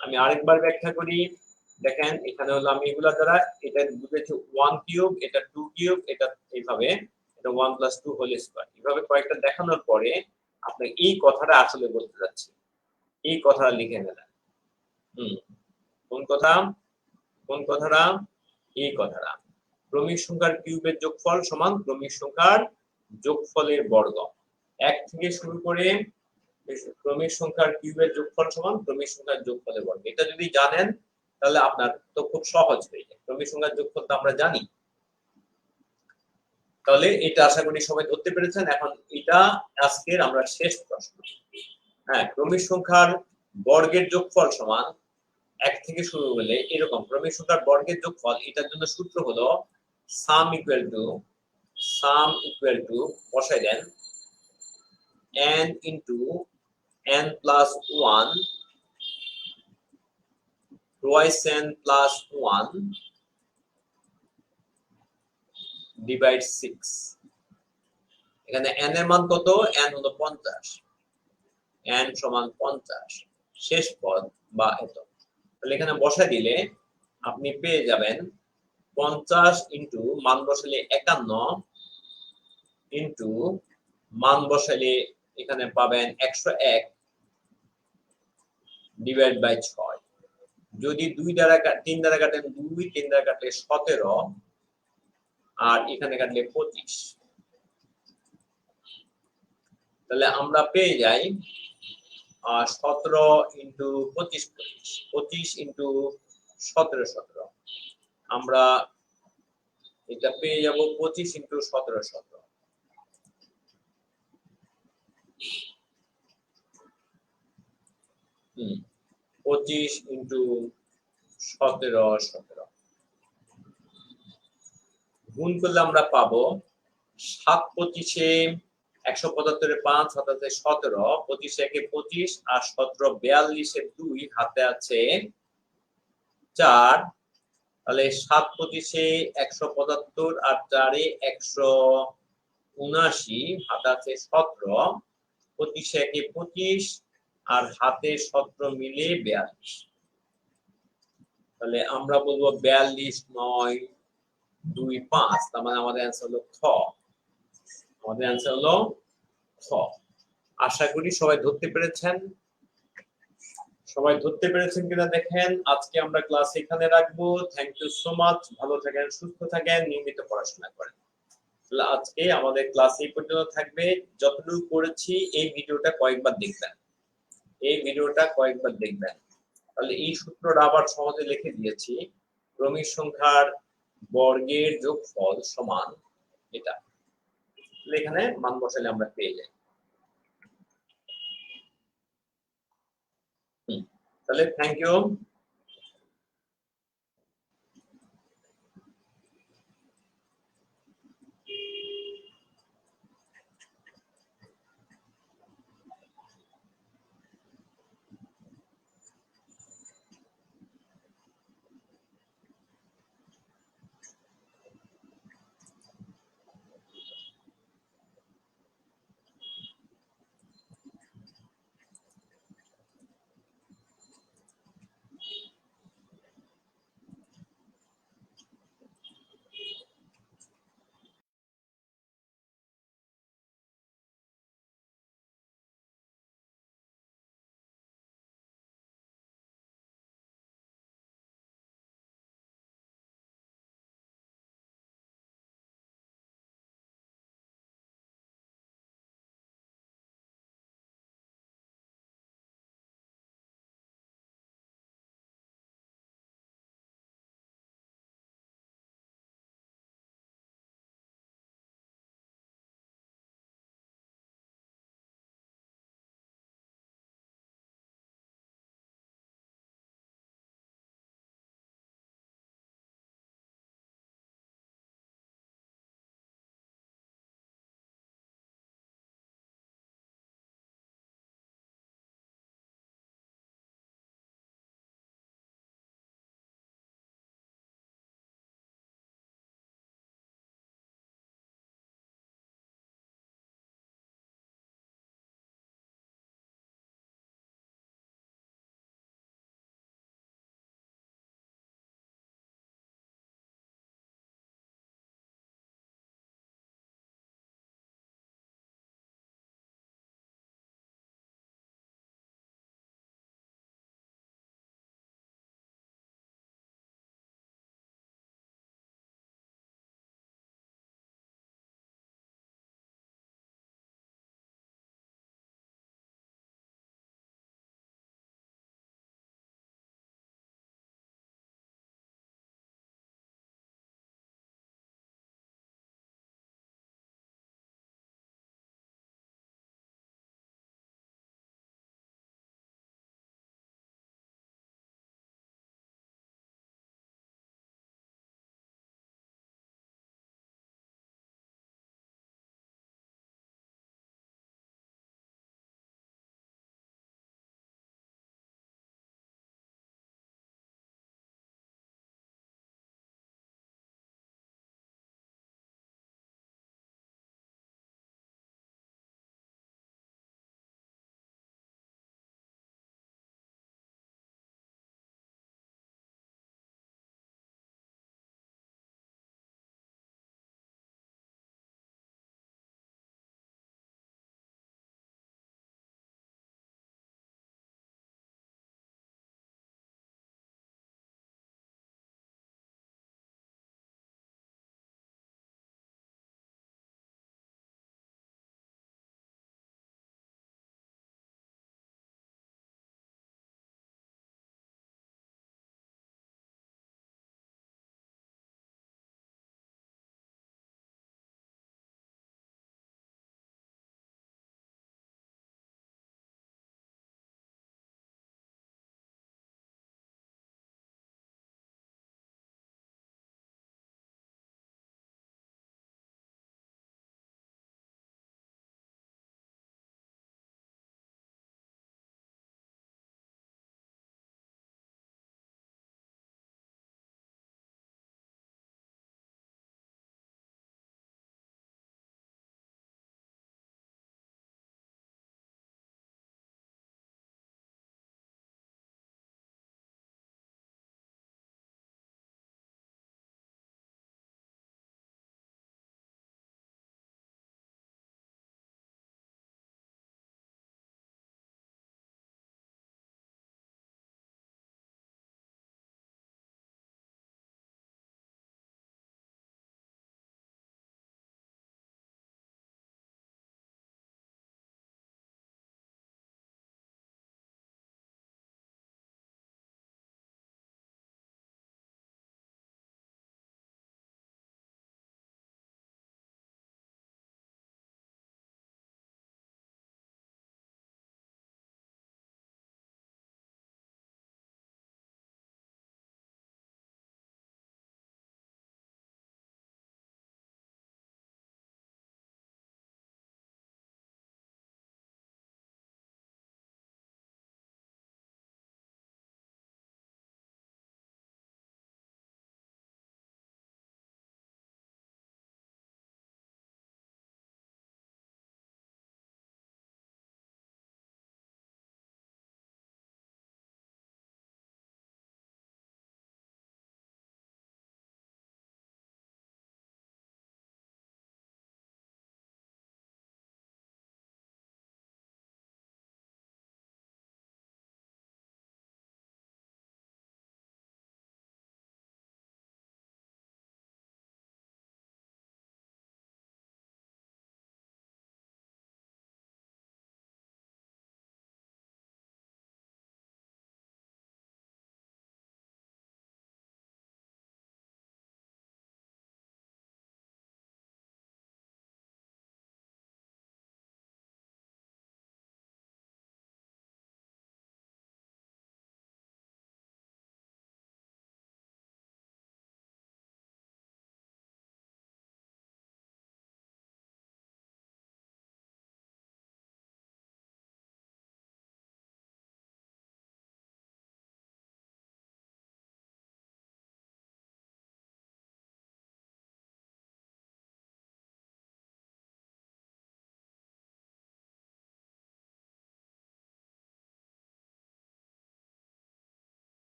A: আমি আরেকবার ব্যাখ্যা করি। দেখেন এখানে হলো আমি এগুলা দ্বারা এটা বুঝেছি 1 কিউব, এটা 2 কিউব, এটা এইভাবে এটা 1 + 2 হোল স্কয়ার। এইভাবে কয়েকটা দেখানোর পরে আপনি এই কথাটা আসলে বলতে যাচ্ছি, এই কথাটা লিখে নেবেন। কোন কথাটা? এই কথাটা, ক্রমিক সংখ্যার কিউবের যোগফল সমান ক্রমিক সংখ্যার যোগফলের বর্গ। 1 থেকে শুরু করে ক্রমিক সংখ্যার কিউবের যোগফল সমান ক্রমিক সংখ্যার যোগফলের বর্গ। এটা যদি জানেন তাহলে আপনার তো খুব সহজ হয়ে যায়। ক্রমিক সংখ্যার যোগফল তো আমরা জানি। তাহলে এটা আশা করি সবাই ধরতে পেরেছেন। এখন এটা আজকের আমরা শেষ প্রশ্ন। হ্যাঁ, ক্রমিক সংখ্যার বর্গের যোগফল সমান 1 থেকে শুরু হলে এরকম ক্রমিক সংখ্যার বর্গের যোগফল, এটার জন্য সূত্র হলো সাম ইকুয়াল টু বসাই দেন n into n plus 1 twice n plus 1 divide 6। এখানে n এর মান কত? n হলো 50, n সমান 50 শেষ পদ বা এত। তাহলে এখানে বসাই দিলে আপনি পেয়ে যাবেন 50 ইনটু মান বসালে 51 ইনটু মান বসালে এখানে পাবেন 101 ডিভাইড বাই 6। যদি 2 দ্বারা 3 দ্বারা কাটেন 2, 3 দ্বারা কাটলে 17 আর এখানে কাটলে 25। তাহলে আমরা পেয়ে যাই 17 ইনটু 25 25 ইনটু 17 17। আমরা এটা পেয়ে যাব 25 ইনটু 17 17। 25 ইনটু 17 17 গুণ করলে আমরা পাবো 7 25 175 5 7 17 25 1 25 আর 17 42 2 হাতে আছে 4। তাহলে 7 25 175 আর 4 179 হাতে আছে 17, 25 1 25 আর হাতে 17 মিলে 42। তাহলে আমরা বলবো 42 9 2 5। তার মানে আমাদের অ্যান্সার হলো খ। আমাদের অ্যান্সার হলো খ। আশা করি সবাই ধরতে পেরেছেন। কিনা দেখেন। আজকে আমরা ক্লাস এখানে রাখবো। Thank you so much. ভালো থাকেন, সুস্থ থাকেন, নিয়মিত পড়াশোনা করেন। তাহলে আজকে আমাদের ক্লাস এই পর্যন্ত থাকবে। যতটুকু করেছি এই ভিডিওটা কয়েকবার দেখবেন। তাহলে এই সূত্রটা আবার সহজে লিখে দিয়েছি, ক্রমিক সংখ্যার বর্গের যোগফল সমান এটা। এখানে মান বসালে আমরা পেয়ে যাই। তাহলে থ্যাংক ইউ।